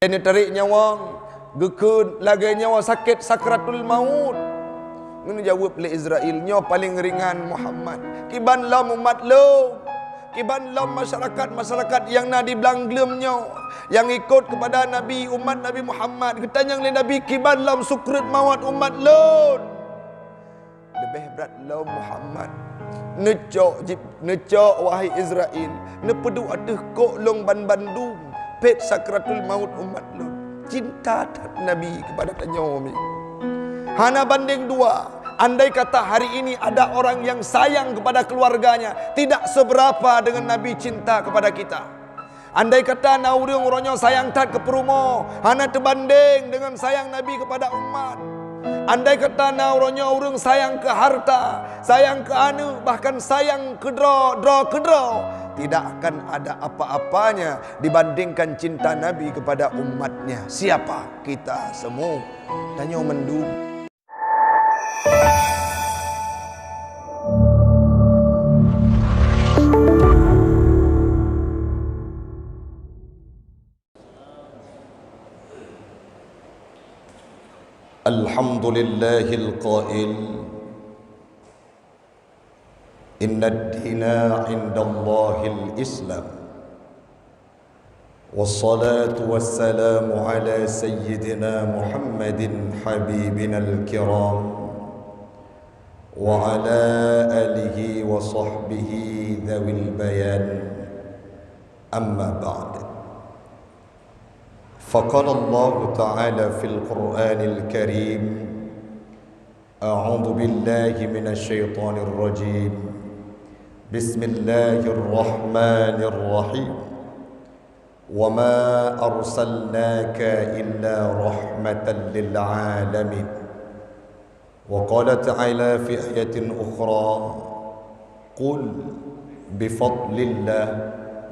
ini tarik nyawa gekun lagi nyawa sakit sakratul maut. Ini jawab le Israel nyawa paling ringan Muhammad. Kiban lam umat lo, kiban lam masyarakat yang nadi belanglem nyawa, yang ikut kepada Nabi umat Nabi Muhammad. Ketanyang le Nabi kiban lam sukrit mawat umat lo. Lebih berat lo Muhammad. Necok wahai Israel, nepedu aduh kok long bandung pet sakratul maut umat lo. Cinta Nabi kepada tanyomi. Hana banding dua. Andai kata hari ini ada orang yang sayang kepada keluarganya, tidak seberapa dengan Nabi cinta kepada kita. Andai kata naurung ronyo sayang tat ke perumo, hana terbanding dengan sayang Nabi kepada umat. Andai kata nauronyo urung sayang ke harta, sayang ke anu, bahkan sayang ke draw, tidak akan ada apa-apanya dibandingkan cinta Nabi kepada umatnya. Siapa? Kita semua. Tanya mendung. Alhamdulillahil qail inna ad-dina 'indallahil islam wassalatu wassalamu ala sayyidina Muhammadin habibinal kiram wa ala alihi wa sahbihi dhawil bayan amma ba'd. فقال الله تعالى في القرآن الكريم أعوذ بالله من الشيطان الرجيم بسم الله الرحمن الرحيم وما أرسلناك إلا رحمة للعالمين. وقال تعالى في آية أخرى قل بفضل الله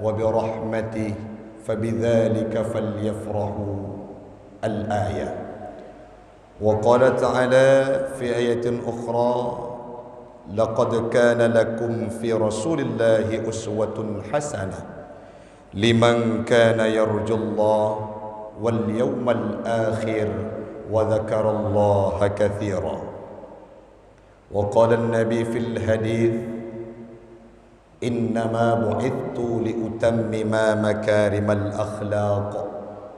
وبرحمته فبذلك فليفرحوا الآية. وقال تعالى في آية أخرى لقد كان لكم في رسول الله أسوة حسنة لمن كان يرجو الله واليوم الآخر وذكر الله كثيرا. وقال النبي في الحديث إنما بعثت لأتمم مكارم الأخلاق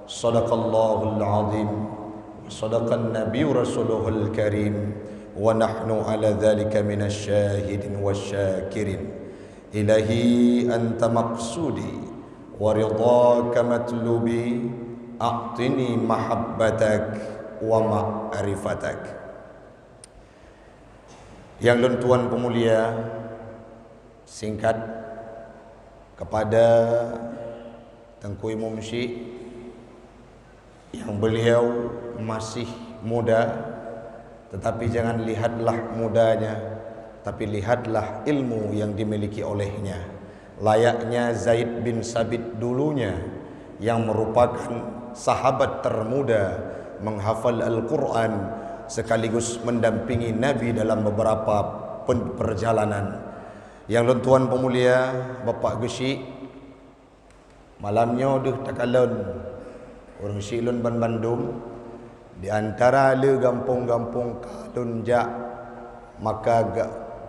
صدق الله العظيم وصدق النبي رسوله الكريم ونحن على ذلك من الشاهدين والشاكرين. إلهي أنت مقصودي ورضاك مطلوبي أعطني محبتك ومعرفتك. Yang tuan pemulia, singkat kepada Tengku Imam Syekh yang beliau masih muda, tetapi jangan lihatlah mudanya, tapi lihatlah ilmu yang dimiliki olehnya. Layaknya Zaid bin Sabit dulunya yang merupakan sahabat termuda menghafal Al-Quran sekaligus mendampingi Nabi dalam beberapa perjalanan. Yang tuan pemulia, Bapak Gesyik, malamnya deh takalon orang Silun ban Bandung di antara le gampung-gampung kalun jak, maka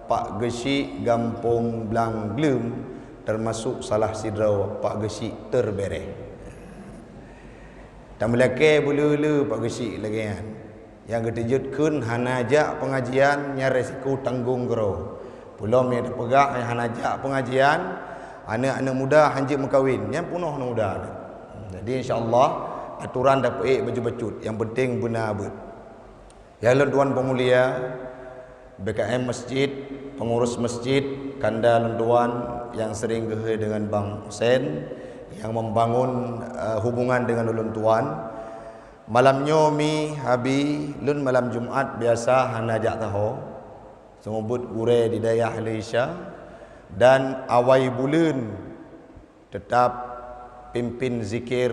Pak Gesyik gampung Blanglem termasuk salah sidraw Pak Gesyik terbereh. Tak melake bulu-bulu Pak Gesyik lagi kan. Yang ketujutkan hanajak pengajian nya resiko tanggung gero. Belum yang terpegak yang ajak pengajian anak-anak muda hanjik mengkawin yang penuh anak muda. Jadi insya-Allah aturan dapat baju becut, yang penting benar bet. Ya tuan pemulia, BKM masjid, pengurus masjid, kanda tuan yang sering gehe dengan Bang Hussein yang membangun hubungan dengan ulun tuan. Malam nyomi habi lun malam Jumat biasa hanajak tahu sengubut gure di daerah Malaysia, dan awai bulan tetap pimpin zikir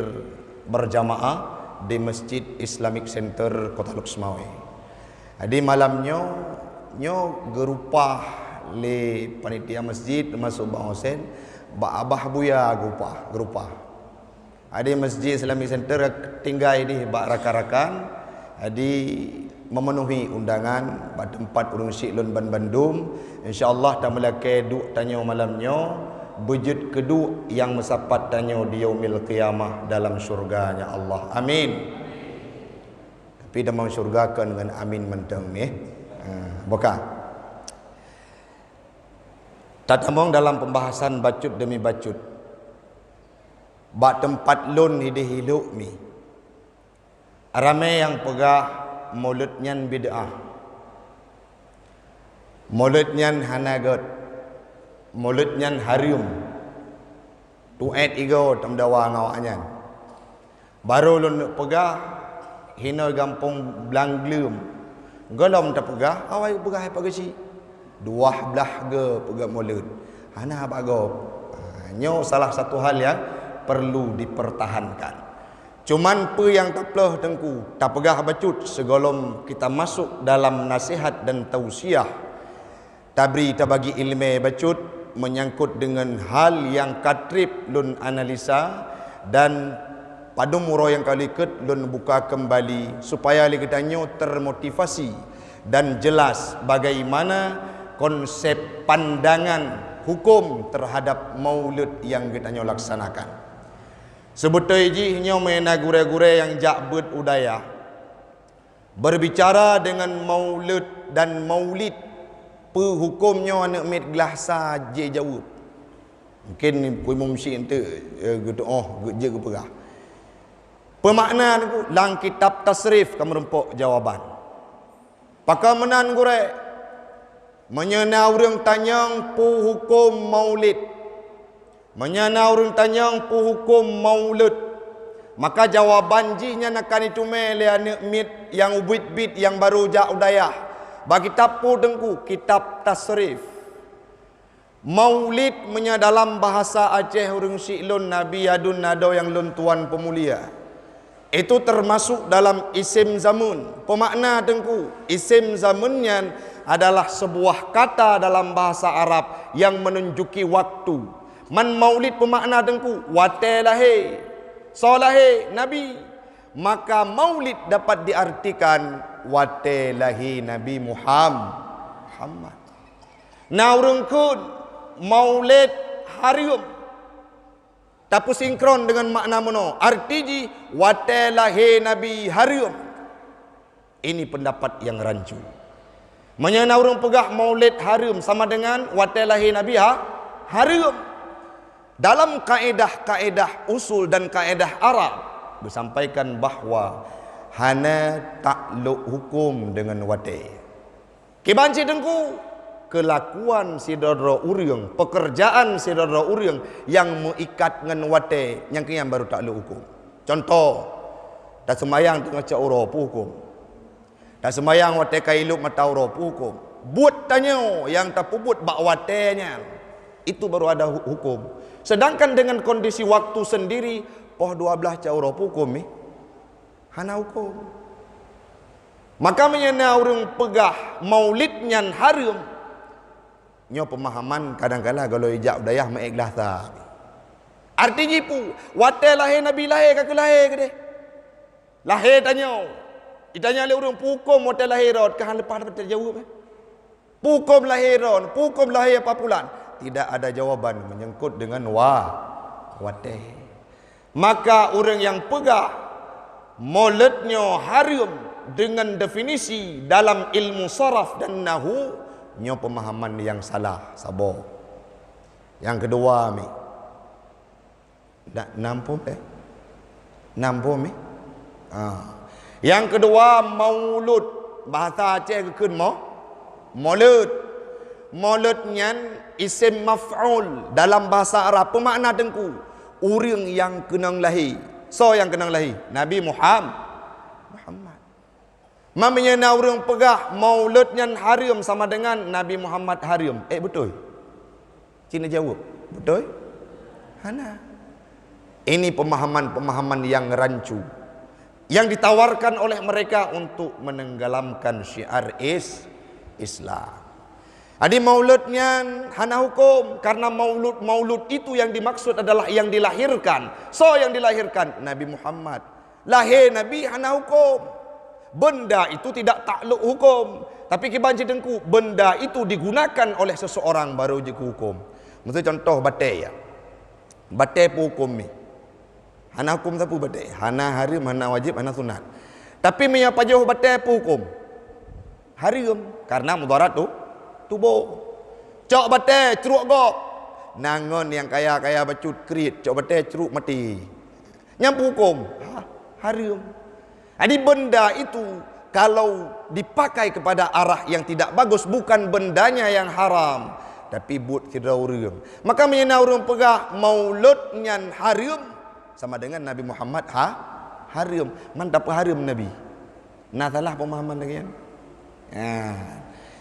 berjamaah di Masjid Islamic Center Kota Luxmawe. Jadi malamnya nyo gerupah le panitia masjid termasuk Bang Hussein, ba abah buya gerupah. Ada masjid Islamic Center tinggal di bak rakan-rakan. Jadi memenuhi undangan pada tempat urung syik lun Bandung. InsyaAllah tak melaki duk tanya malamnya. Bujud kedua yang mesapat tanya di yaumil qiyamah dalam syurganya Allah. Amin. Tapi damang syurga kan dengan amin mentang ni. Bukan. Tatamong dalam pembahasan bacut demi bacut. Bak tempat lun hidup mi. Ramai yang pegah mauludnya bid'ah. Mauludnya hanagat. Mauludnya harium. Tu'et igo tamdawa ngawaknya. Baru lun pegah hina gampung Blanglum. Golom tak pegah, awai pegah pagasi. Dua belah ge pegah maulud. Hana bago. Nyo salah satu hal yang perlu dipertahankan. Cuman pe yang tak pelah tengku, tak pegah bacut segolom kita masuk dalam nasihat dan tausiah. Tabri tak bagi ilmu bacut menyangkut dengan hal yang katrip lun analisa dan pada muro yang kali ket lun buka kembali supaya li ketanyo termotivasi dan jelas bagaimana konsep pandangan hukum terhadap maulid yang ketanyo laksanakan. Sebetulnya nyo mena gure-gure yang jakbet udaya berbicara dengan maulid dan maulid hukumnya anak mit gelah saja jawab. Mungkin ni puimum syik ente gitu je ke perah. Pemakna ku lang kitab tasrif kamu rempok jawaban. Pakamenan gure menyena urang tanyang pu hukum maulid. Menyana urang tanyang pu hukum maulid. Maka jawaban jinya nakan itu mele anak mit yang ubit-bit yang baru jak udayah. Bagi tapu dengku kitab tasrif. Maulid menya dalam bahasa Aceh urang siklun Nabi Adun Nado yang lun tuan pemulia. Itu termasuk dalam isim zamun. Pemakna dengku isim zamunnya adalah sebuah kata dalam bahasa Arab yang menunjuki waktu. Man maulid pemakna dengku wate lahe solahe Nabi, maka maulid dapat diartikan wate lahi Nabi Muhammad. Naurungkun maulid harium tapi sinkron dengan makna mono arti wate lahi Nabi harium. Ini pendapat yang rancu. Menyenaurung pegah maulid harium sama dengan wate lahi Nabi harium. Dalam kaedah-kaedah usul dan kaedah Arab disampaikan bahawa hana takluk hukum dengan wate. Kibanci dengku kelakuan sidodro uriang, pekerjaan sidodro uriang yang mengikat dengan wate yang kian baru takluk hukum. Contoh, dah semayang tengah cauro hukum. Dah semayang wate kailuk matauro hukum. Buat tanya yang tak pubut bak watenya. Itu baru ada hukum. Sedangkan dengan kondisi waktu sendiri, poh 12 cauro hukum ni, hana hukum. Maka menyena orang pegah maulidnya harum. Nyo pemahaman kadang-kadang kalau ijak udayah maikhlas tak. Artinya pu, wate lahir Nabi lahir ke lahir ke deh? Lahir tanya. Ditanya oleh orang hukum wate lahir rod, kan lepas dapat terjawab. Hukum lahiron, hukum lahir apa pulan? Tidak ada jawaban menyangkut dengan wate. Maka orang yang pegah maulidnya harum dengan definisi dalam ilmu saraf dan nahu, nyo pemahaman yang salah sabo. Yang kedua mi nak nampum Yang kedua maulud, bahasa Aceh keun maulud. Mauludnya isim maf'ul dalam bahasa Arab. Pemakna dengku orang yang kenang lahir. So yang kenang lahir Nabi Muhammad. Mamanya na orang pegah mauludnya harum sama dengan Nabi Muhammad harum. Betul? Cina jawab. Betul? Hana. Ini pemahaman-pemahaman yang rancu yang ditawarkan oleh mereka untuk menenggelamkan syiar Islam. Adi mauludnya hana hukum karena maulud itu yang dimaksud adalah yang dilahirkan. So yang dilahirkan Nabi Muhammad. Lahir Nabi hana hukum. Benda itu tidak takluk hukum. Tapi kibanci dengku, benda itu digunakan oleh seseorang baru je hukum. Maksud contoh batai ya. Batai pun hukum ni. Hana hukum sapu batai. Hana harim, hana wajib, hana sunat. Tapi menyapa jauh batai pun hukum. Harim karena mudarat tu tubuh. Cok batai ceruk gop. Nangon yang kaya-kaya bacut kerit, cok batai ceruk mati. Nyampu hukum. Haram. Jadi benda itu kalau dipakai kepada arah yang tidak bagus, bukan bendanya yang haram, tapi buat kira orang. Maka menyena orang pegah mauludnya haram sama dengan Nabi Muhammad haram. Mantap haram Nabi. Nah salah pemahaman lagi kan.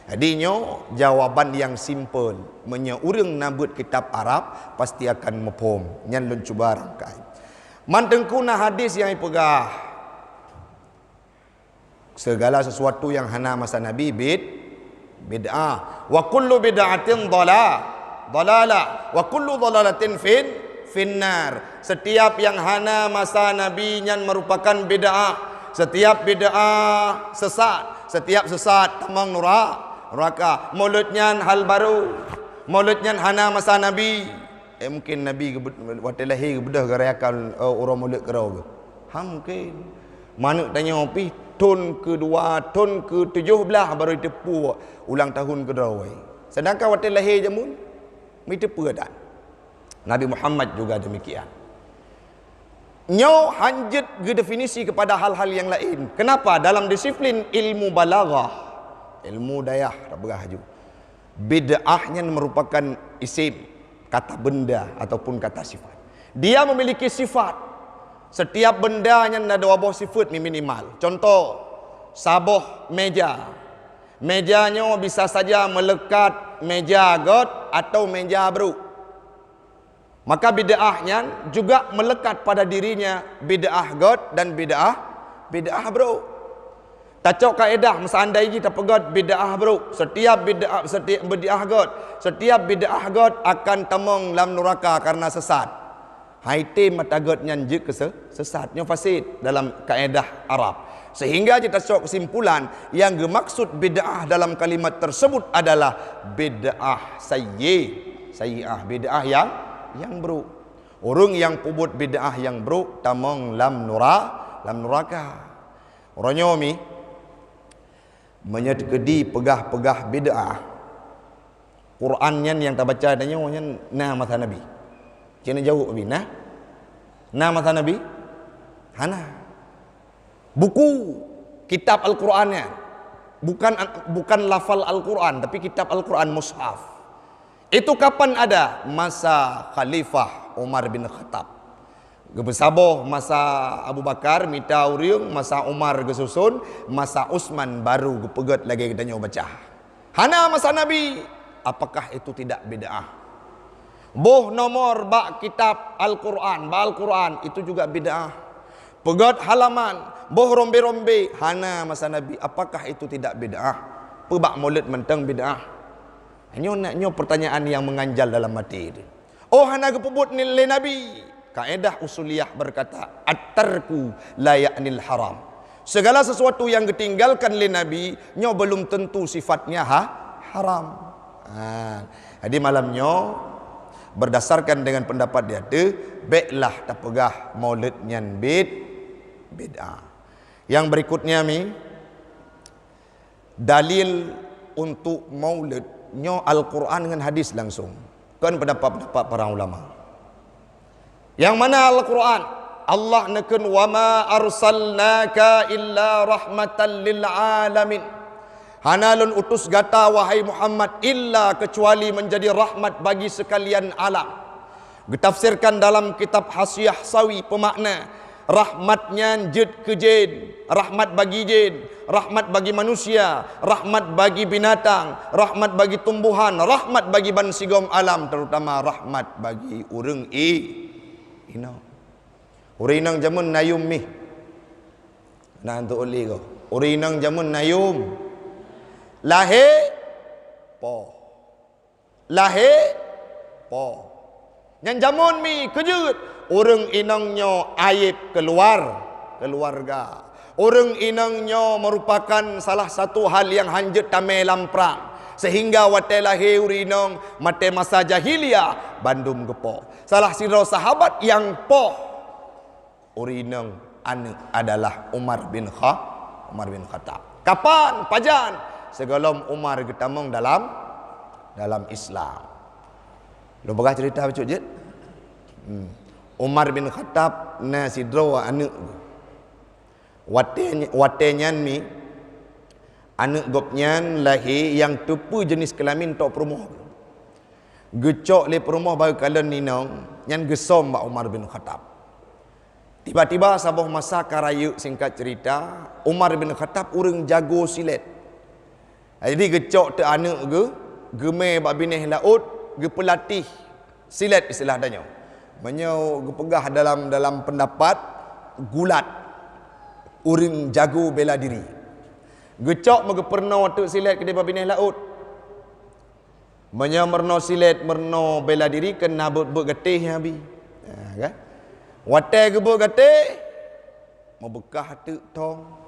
Jadinya jawaban yang simple, menya urang nabut kitab Arab pasti akan mepom. Nyan lun cuba rangkai. Mantengkuna hadis yang ipegah. Segala sesuatu yang hana masa Nabi bid'ah. Wa kullu bid'atin dalalah wa kullu dalalatin finnar. Setiap yang hana masa Nabi nyan merupakan bid'ah. Setiap bid'ah sesat. Setiap sesat tamang neraka. Mauludnya hal baru. Mauludnya hana masa Nabi. Mungkin Nabi waktu lahir bedah gerakan orang maulud kerau ke. Mungkin. Mana tanya opi ton kedua, ton ke-17 baru tepu ulang tahun kerau. Sedangkan waktu lahir jamun mi tepu dah. Nabi Muhammad juga demikian. Nyo hanjut ke definisi kepada hal-hal yang lain. Kenapa? Dalam disiplin ilmu balaghah, ilmu dayah, tak berahaju. Bid'ahnya merupakan isim, kata benda ataupun kata sifat. Dia memiliki sifat. Setiap benda yang ada wabah sifat minimal. Contoh, saboh meja. Mejanya bisa saja melekat meja got atau meja bro. Maka bid'ahnya juga melekat pada dirinya bid'ah got dan bid'ah bro. Tacok kaedah mesandai kita pegat bid'ah bro. Setiap bid'ah got, setiap bid'ah got akan temong dalam neraka karena sesat. Haite matagot nyanjik ke sesatnya fasid dalam kaedah Arab. Sehingga kita cok kesimpulan yang dimaksud bid'ah dalam kalimat tersebut adalah bid'ah sayyi'ah, bid'ah yang buruk. Orang yang pubut bid'ah yang buruk tamong lam neraka. Orangnya mi menyedekedi pegah-pegah bid'ah. Qurannya yang tak baca adanya nah masa Nabi. Jangan jauh abi nah masa Nabi. Hana. Buku kitab Al-Qur'annya bukan lafal Al-Qur'an tapi kitab Al-Qur'an mushaf. Itu kapan ada? Masa Khalifah Umar bin Khattab. Gebesaboh masa Abu Bakar minta uriung, masa Umar gesusun, masa Utsman baru gepegat lagi kita baca. Hana masa Nabi. Apakah itu tidak bid'ah? Boh nomor bak kitab Al-Qur'an, Al-Qur'an itu juga bid'ah. Pegat halaman, boh rombe-rombe, hana masa Nabi. Apakah itu tidak bid'ah? Pebak maulid mentang bid'ah. Nyo pertanyaan yang menganjal dalam hati itu. Oh hana kepubut nilai Nabi. Kaedah usuliyah berkata at-tarku la ya'nil haram. Segala sesuatu yang ditinggalkan oleh Nabi nyo belum tentu sifatnya haram. Jadi malamnya berdasarkan dengan pendapat dia tu baiklah tak pegah maulid nyan bid'ah. Yang berikutnya mi dalil untuk maulid nyo Al-Quran dengan hadis langsung. Kan pendapat-pendapat para ulama. Yang mana Al-Quran? Allah neken wa ma arsalnaka illa rahmatan lil alamin. Hanalun utus gata wahai Muhammad illa kecuali menjadi rahmat bagi sekalian alam. Ditafsirkan dalam kitab Hasyiah Sawi pemakna rahmatnya jid ke jin, rahmat bagi jin, rahmat bagi manusia, rahmat bagi binatang, rahmat bagi tumbuhan, rahmat bagi bansigom alam, terutama rahmat bagi urang ina. Urinang jamun nayum mi. Nah untuk oli ko. Urinang jamun nayum. Lahir po. lahir po. Yang jamun mi kejut, orang inangnya aib keluarga. Orang inangnya merupakan salah satu hal yang hanjut tamai lamprang. Sehingga wate lahir urinong mate masa jahiliyah bandum gepo. Salah siro sahabat yang po urinong adalah Umar bin Khattab. Kapan pajan? Segalom Umar getamong dalam Islam. Lu bagah cerita macam je. Umar bin Khattab na sidro anak watenyan mi anak gopnyan lahir yang tepu jenis kelamin tok perumoh. Gecok le perumoh bagi kalian ninong nyan gesom Mbak Umar bin Khattab. Tiba-tiba sabuh masa karayu singkat cerita, Umar bin Khattab urang jago silet. Jadi gecok te anak geme bak bineh laut, ge pelatih silet istilah danyo. Menyo ge pegah dalam pendapat gulat urang jago bela diri. Gecok mege perno tu silet ke bak bineh laut. Menyo merno silet merno bela diri kena bergetih habis. Kan? Watai ke bergetih mau bekah tu tong.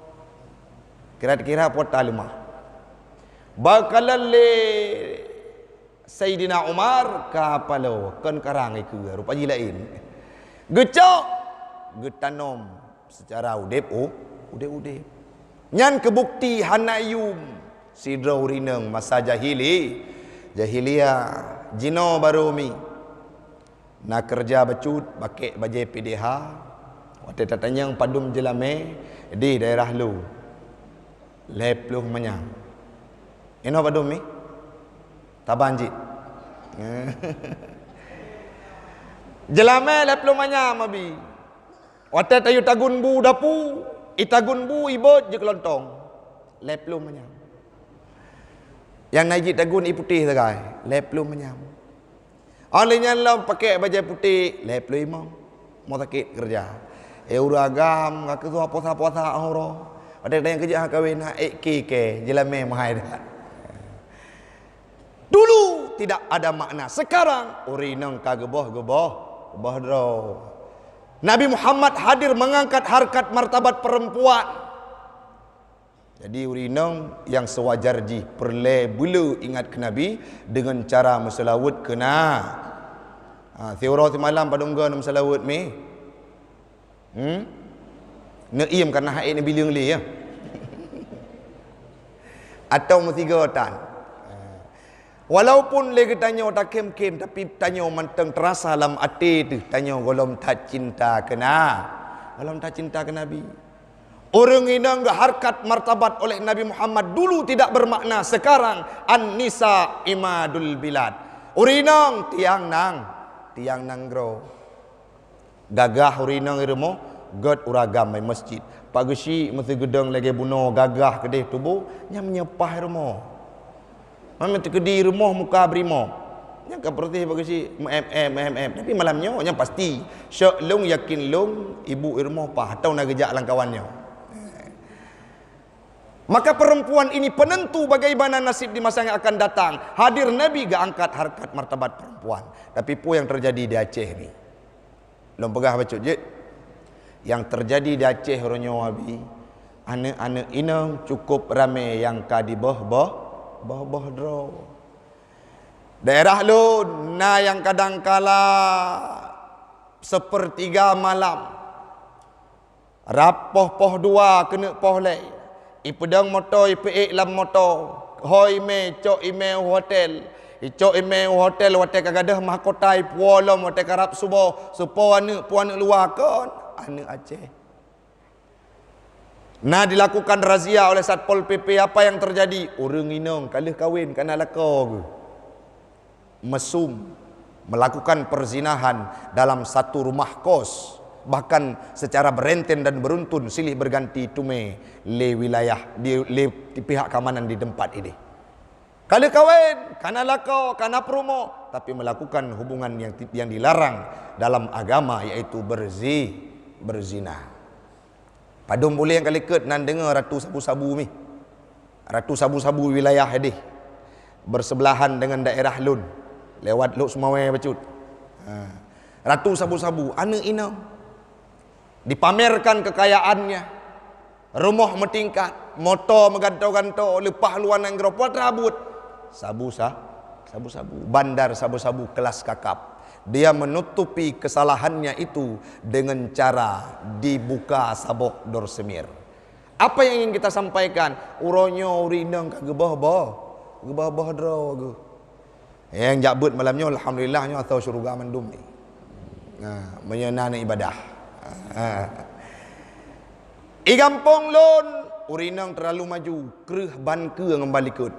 Kira-kira pota lemah. Bakalan le Sayyidina Umar kapalo kan karang iku rupanya lain. Gecok getanom secara udep nyan kebukti hanayum sidra urineng masa jahiliyah jino baru mi nak kerja bacut pakai baju PDH waktu tatanya yang padum jelame di daerah lu lepluh menyang ino padum mi tabanji jelame lepluh menyang mabi waktu tayu tagun bu dapu itagun bu ibot je kelontong lepluh menyang yang naik tagun putih sagai lepluh menyang olehnya lah pakai baju putih lepluh imam mau sakit kerja uragam ngak tu apa-apa orang ada yang kerja kawin ke jelame mahai dah. Dulu tidak ada makna, sekarang urinang kageboh dro. Nabi Muhammad hadir mengangkat harkat martabat perempuan. Jadi urinang yang sewajar ji perle bulu ingat ke Nabi dengan cara meselawut kena. Theora malam pada ungga meselawut mi. Neim karena haid ni bilang li ya. Atau mutiga tan. Walaupun lagi tanya tak kem-kem tapi tanya manteng terasa dalam hati tu tanya golom tak cinta kena. Golom tak cinta ke Nabi. Orang ini enggak harkat martabat oleh Nabi Muhammad dulu tidak bermakna sekarang an-nisa imadul bilad. Urinang tiang nang gro. Gagah urinang irmo god uragam mai masjid. Pagesi mesti gedang lagi buno gagah kedih tubuh nyam nyepah irmo. Mami tekedi rumah muka berimo. Yang keperti bagi tapi malamnya yang pasti syak long yakin long ibu irmo pah atau nak gejak langkawannya. Maka perempuan ini penentu bagaimana nasib di masa yang akan datang. Hadir Nabi gak angkat harkat martabat perempuan. Tapi pu yang terjadi di Aceh ni. Lom pegah baca je. Yang terjadi di Aceh ronyo abi. Anak-anak inang cukup ramai yang kadi boh dro. Daerah lu na yang kadang kala sepertiga malam rapoh poh dua kena poh lei ipedang motor ipe lam motor hoi me cok ime hotel icok ime hotel wate kagadah mahkota ipuolom wate karap subuh supo anak puan luar kon anak Aceh. Nah dilakukan razia oleh Satpol PP. Apa yang terjadi? Orang inong kalih kawin kana lako mesum melakukan perzinahan dalam satu rumah kos, bahkan secara berenten dan beruntun silih berganti tume le wilayah di pihak keamanan di tempat ini. Kalih kawin kana lako kana promo tapi melakukan hubungan yang dilarang dalam agama yaitu berzina. Padum boleh yang kali ket nan dengar ratu sabu-sabu ni. Ratu sabu-sabu wilayah hadih bersebelahan dengan daerah Lun. lewat Lok Sumawai bacut. Ratu sabu-sabu, anak ina dipamerkan kekayaannya, rumah bertingkat, motor megantau-gantau, lepas luar yang geropot rabut, sabu-sabu, bandar sabu-sabu kelas kakap. Dia menutupi kesalahannya itu dengan cara dibuka sabok dorsemir. Apa yang ingin kita sampaikan? Uronyo urinang ke gebah-bah draw. Yang jabut malamnya alhamdulillahnya atau syurga mandum ni. Menyenana ibadah. Igampong lon urinang terlalu maju, kereh ban ke ngembali kut.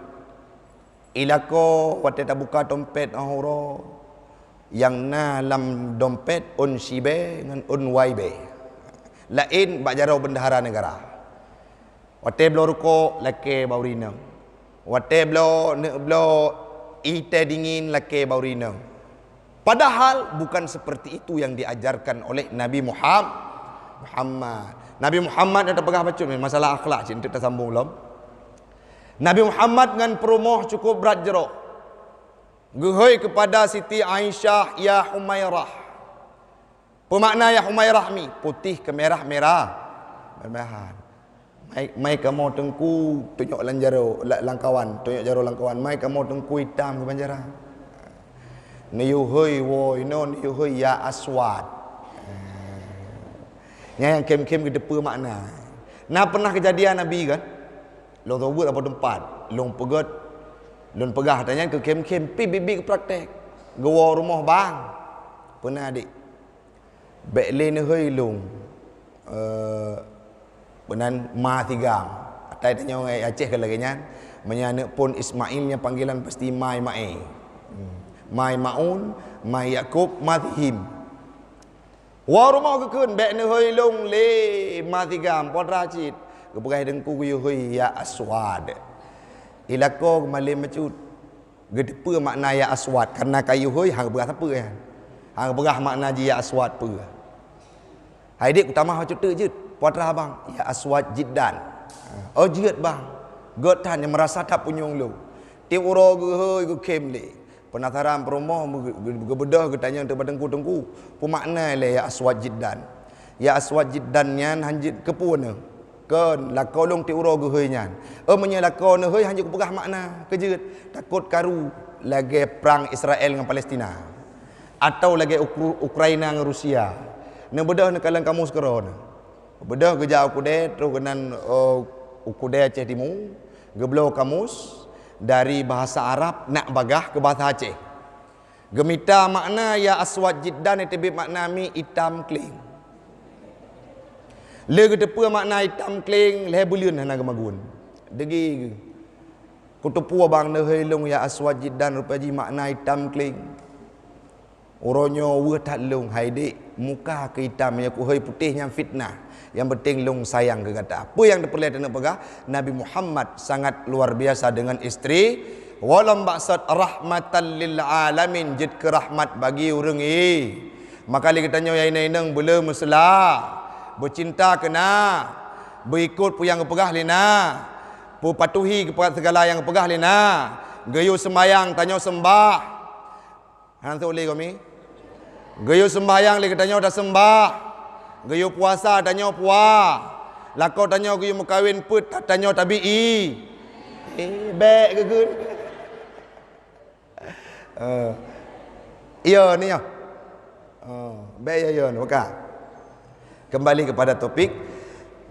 Ilako wate buka dompet ahoro. Yang na lam dompet un sibe dengan un waibe. Lain bak jarau bendahara negara. Wate blo ruko lake baurinang. Wate blo ite dingin lake baurinang. Padahal bukan seperti itu yang diajarkan oleh Nabi Muhammad. Nabi Muhammad ada pegah baca masalah akhlak cinta kita sambung belum. Nabi Muhammad dengan perumoh cukup berat jeruk. Gehoi kepada Siti Aisyah, ya Humairah. Pemakna ya Humairah mi, putih ke merah-merah. Merah. Mai kamu tengku tunjuk lanjaro langkawan, tunjuk jaro langkawan. Mai kamu tengku hitam ke banjara. Niyuhoi wo ino niyuhoi ya aswad. Yang kem-kem ke depa makna. Nah pernah kejadian Nabi kan? Long tahu apa tempat, long pegot lun pegah tanya ke kem-kem pi bibi ke praktek. Gawa rumah bang. Pernah adik. Bek le ne hei lung. Benan ma tigang. Atai tanya orang Aceh ke lagi nyan. Menyana pun Ismailnya panggilan pasti mai mae. Mai maun, mai Yakub, matihim. Wa rumah ke kun bek ne hei lung le ma tigam pon racid. Ke pegai dengku ku hei ya aswad. Ilako kembali macut. Gedepa makna ya aswad karena kayu hoi hang berah apa kan. Hang berah makna ji ya aswad apa. Hai dik utama ha cuta je. Putra bang, ya aswad jiddan. Oh jeut bang. Gotan yang merasa tak punyong lu. Ti uro ge hoi ge kemle. Penasaran perumoh gebedah ge tanya tempat tengku-tengku. Pemakna le ya aswad jiddan. Ya aswad jiddan nyan hanjit kepuna. Kon lakau long ti uro ge hoi nyan. Menya lakau ne hoi hanya pegah makna kejeut takut karu lagi perang Israel dengan Palestina atau lagi Ukraina dengan Rusia. Ne bedah ne kalang kamus keron. Bedah ge jauh kude terus kenan kude Aceh Timur geblo kamus dari bahasa Arab nak bagah ke bahasa Aceh. Gemita makna ya aswad jiddan itu makna mi hitam kling. Le gedepa makna hitam kling le buliun hana gemagun. Degi kutupu abang ne helung ya aswad jiddan rupaji makna hitam kling. Uronyo we tak lung haide muka ke hitam ya ku hei putihnya fitnah. Yang penting lung sayang ke kata. Apa yang diperlihat nak pegah? Nabi Muhammad sangat luar biasa dengan isteri. Walam maksud rahmatan lil alamin jid ke rahmat bagi urang Maka li kita nyo ya inang bela mesela. Bercinta kena, berikut pun yang pegah lena, patuhi kepada segala yang pegah lena, gayu sembayang tanya sembah. Hang tu boleh kami? Gayu sembayang li tanya dah sembah. Gayu puasa tanya puah. Lakau tanya gayu mekawin put tanya tabi'i. Baik ke gun? Iya ni ya. Baik ya bukan. Kembali kepada topik.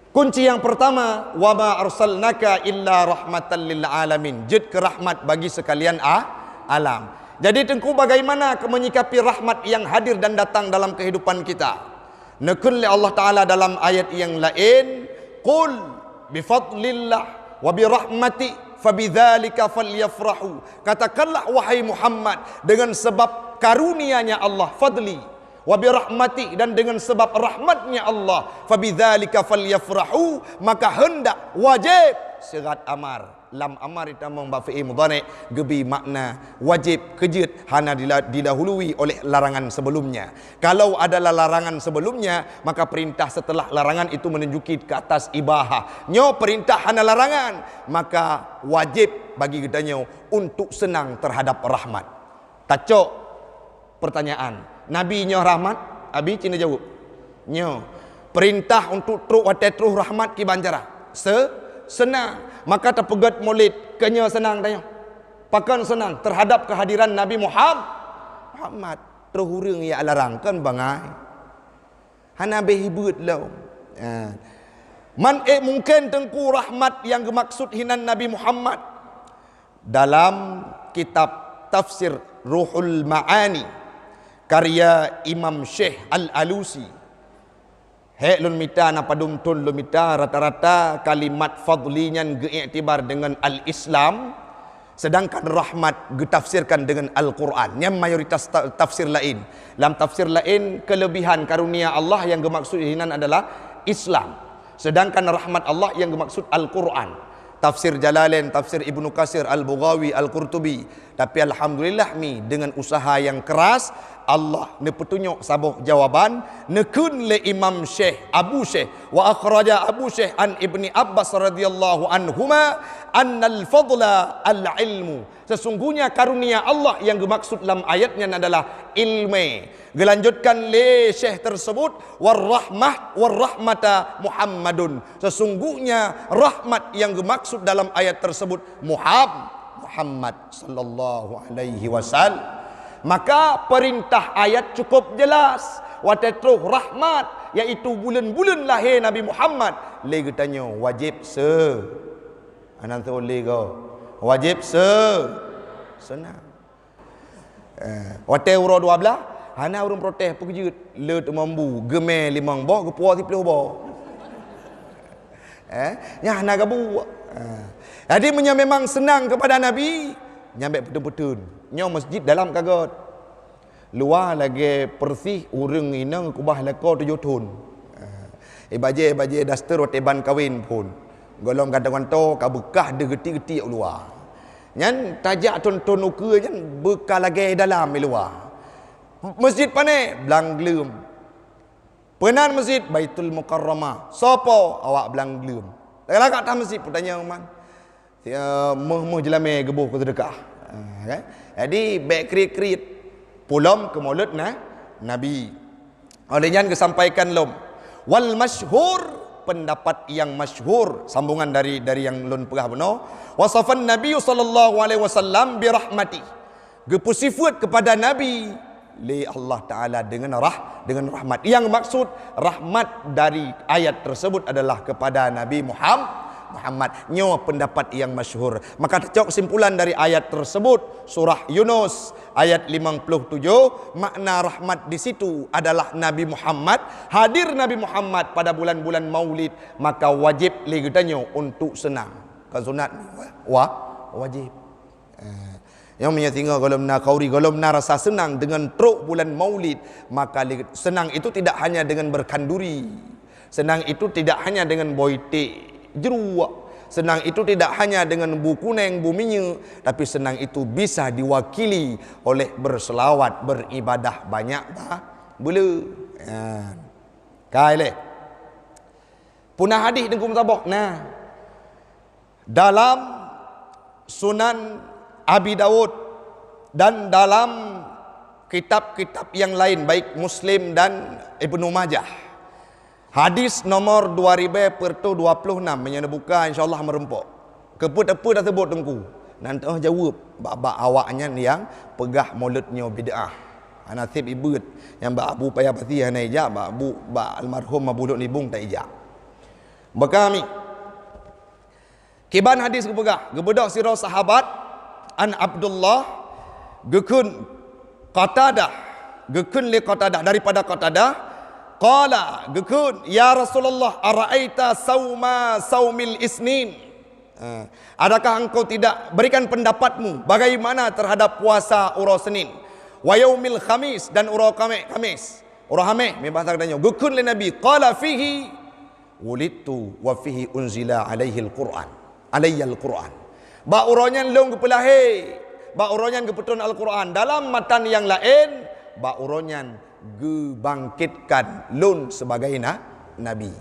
Kunci yang pertama, wa ma arsalnaka illa rahmatan lil alamin. Jid ke rahmat bagi sekalian alam. Jadi tengku bagaimana menyikapi rahmat yang hadir dan datang dalam kehidupan kita. Nakun li Allah Taala dalam ayat yang lain, qul bi fadlillah wa bi rahmati fabidzalika falyafrahu. Katakanlah wahai Muhammad, dengan sebab karunia-Nya Allah, fadli wa bi rahmati, dan dengan sebab rahmatnya Allah, fabidzalika falyafrahu, maka hendak wajib serat amar. Lam amar itu membawa fi'il mudhari gebi makna wajib kejeut hana didahului oleh larangan sebelumnya. Kalau adalah larangan sebelumnya, maka perintah setelah larangan itu menunjuki ke atas ibahah. Nyo perintah hana larangan, maka wajib bagi kita nyo untuk senang terhadap rahmat. Tacok pertanyaan. Nabi nyoh rahmat, abi cina jawab. Nyoh. Perintah untuk truk watai terus rahmat ki banjara. Senang. Maka terpegat Maulid kenyo senang tanya. Pakan senang terhadap kehadiran Nabi Muhammad. Terus hurung ya alarang kan bangai. Hana behibut lau. Man mungkin tengku rahmat yang dimaksud hinan Nabi Muhammad dalam kitab Tafsir Ruhul Ma'ani karya Imam Syekh Al-Alusi. Hek lun mita na padum tun lun mita rata-rata kalimat fadlinya geiktibar dengan al-Islam, sedangkan rahmat getafsirkan dengan Al-Quran. Yang mayoritas tafsir lain. Dalam tafsir lain kelebihan karunia Allah yang dimaksud hinan adalah Islam. Sedangkan rahmat Allah yang dimaksud Al-Quran. Tafsir Jalalain, tafsir Ibnu Katsir, Al-Bughawi, Al-Qurtubi. Tapi alhamdulillah mi dengan usaha yang keras Allah ne petunjuk sabuh jawaban nekun le Imam Syekh Abu Syekh wa akhraja Abu Syekh an Ibni Abbas radhiyallahu anhuma annal fadla al-ilmu. Sesungguhnya karunia Allah yang dimaksud dalam ayatnya adalah ilmu. Dilanjutkan le Syekh tersebut warahmata Muhammadun. Sesungguhnya rahmat yang dimaksud dalam ayat tersebut Muhammad sallallahu alaihi wasallam. Maka perintah ayat cukup jelas. Watatruh rahmat, yaitu bulan-bulan lahir Nabi Muhammad. Le tanya wajib anak tu le go. Wajib senang. Watai uro 12, hana urung protes pergi le tu mambu, gemel limang boh, gepuah 10 boh. Nya hana gabu. Jadi memang senang kepada Nabi, nyampe betul-betul. Nyo masjid dalam kagot. Luar lagi persih urang inang kubah lako 7 tahun. Baje daster teban kawin pun. Golong kadang-kadang ka bekah de geti-geti luar. Nyan tajak tonton uka nyan bekah lagi dalam luar. Masjid pane belang glem. Penan masjid Baitul Mukarramah. Sopo awak belang glem. Lagak tak masjid pun tanya man. Meh jelame gebuh ke sedekah. Jadi baik krit-krit pulam ke maulid Nabi. Oleh yang kesampaikan lom. Wal masyhur, pendapat yang masyhur, sambungan dari yang lun pegah benar. Wasafan Nabi sallallahu alaihi wasallam bi rahmati. Gepusifat kepada Nabi li Allah taala dengan rahmat. Yang maksud rahmat dari ayat tersebut adalah kepada Nabi Muhammad. Nyo pendapat yang masyhur. Maka tercok kesimpulan dari ayat tersebut surah Yunus ayat 57, makna rahmat di situ adalah Nabi Muhammad. Hadir Nabi Muhammad pada bulan-bulan Maulid, maka wajib legetanyo untuk senang. Kan sunat wajib. Yang menyatinga kalau nak kauri, kalau nak rasa senang dengan truk bulan Maulid, maka senang itu tidak hanya dengan berkanduri. Senang itu tidak hanya dengan boitik jeruak. Senang itu tidak hanya dengan bu kuning, bu minyak, tapi senang itu bisa diwakili oleh berselawat, beribadah banyak boleh. Kaile. Punah hadis dengkum tabok. Nah, dalam Sunan Abi Dawud dan dalam kitab-kitab yang lain baik Muslim dan Ibnu Majah, hadis nomor 2026 menyebuka insyaallah merempok. Keput apa dah sebut tengku. Nanti jawab bab awaknya yang pegah maulidnya bid'ah. Nasib ibut yang bak abu payah pasti hana ijab, bak abu bak almarhum mabuluk nibung tak ijab. Bekami kiban hadis kepegah gebedak sirah sahabat an Abdullah gekun Qatadah, gekun li Qatadah daripada Qatadah. Qala gekun ya Rasulullah ara'aita saumil isnin. Adakah engkau tidak berikan pendapatmu bagaimana terhadap puasa ura Senin, wa yaumil khamis dan ura Khamis. Ura Khamis me bahasa katanya gekun li Nabi qala fihi wulidtu wa fihi unzila alaihi alquran. Alayya alquran. Ba uranya long kepelahe, ba uranya keputusan Al-Quran. Dalam matan yang lain ba uranya gebangkitkan lun sebagai Nabi.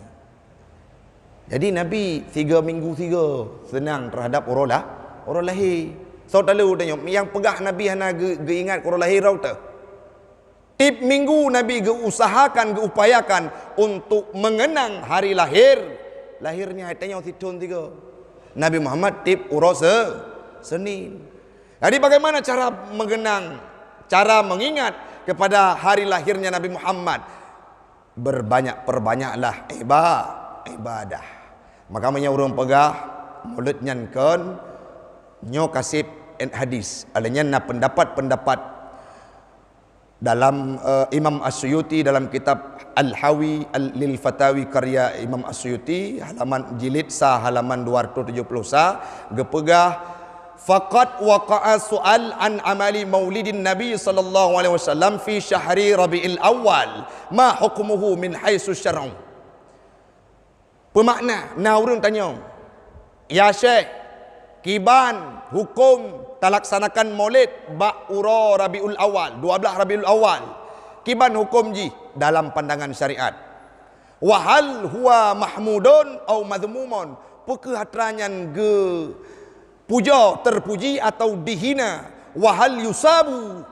Jadi Nabi 3 minggu 3 senang terhadap orang lahir. So talu tanya yang pegah Nabi hana ge ingat koro lahir rau tu. Tip minggu Nabi ge usahakan ge upayakan untuk mengenang hari lahirnya tanya situn tiga. Nabi Muhammad tip uros Senin. Jadi bagaimana cara mengenang, cara mengingat kepada hari lahirnya Nabi Muhammad? Perbanyaklah ibadah. Maka orang pegah mulut nyankan nyo kasih hadis. Alanya na pendapat dalam Imam As-Suyuti dalam kitab Al-Hawi lil Fatawi karya Imam As-Suyuti halaman jilid halaman 270 gepegah faqad waqa'a su'al an amali maulidin Nabi sallallahu alaihi wasallam fi syahri Rabiul Awal ma hukmuhu min haitsu syar'u. Pemakna orang tanya, ya Syekh, kiban hukum talaksanakan maulid ba'ura Rabiul Awal, 12 Rabiul Awal. Kiban hukum ji dalam pandangan syariat. Wa hal huwa mahmudun au madhmumun? Apakah hatranyan ge puja terpuji atau dihina? Wa hal yusabu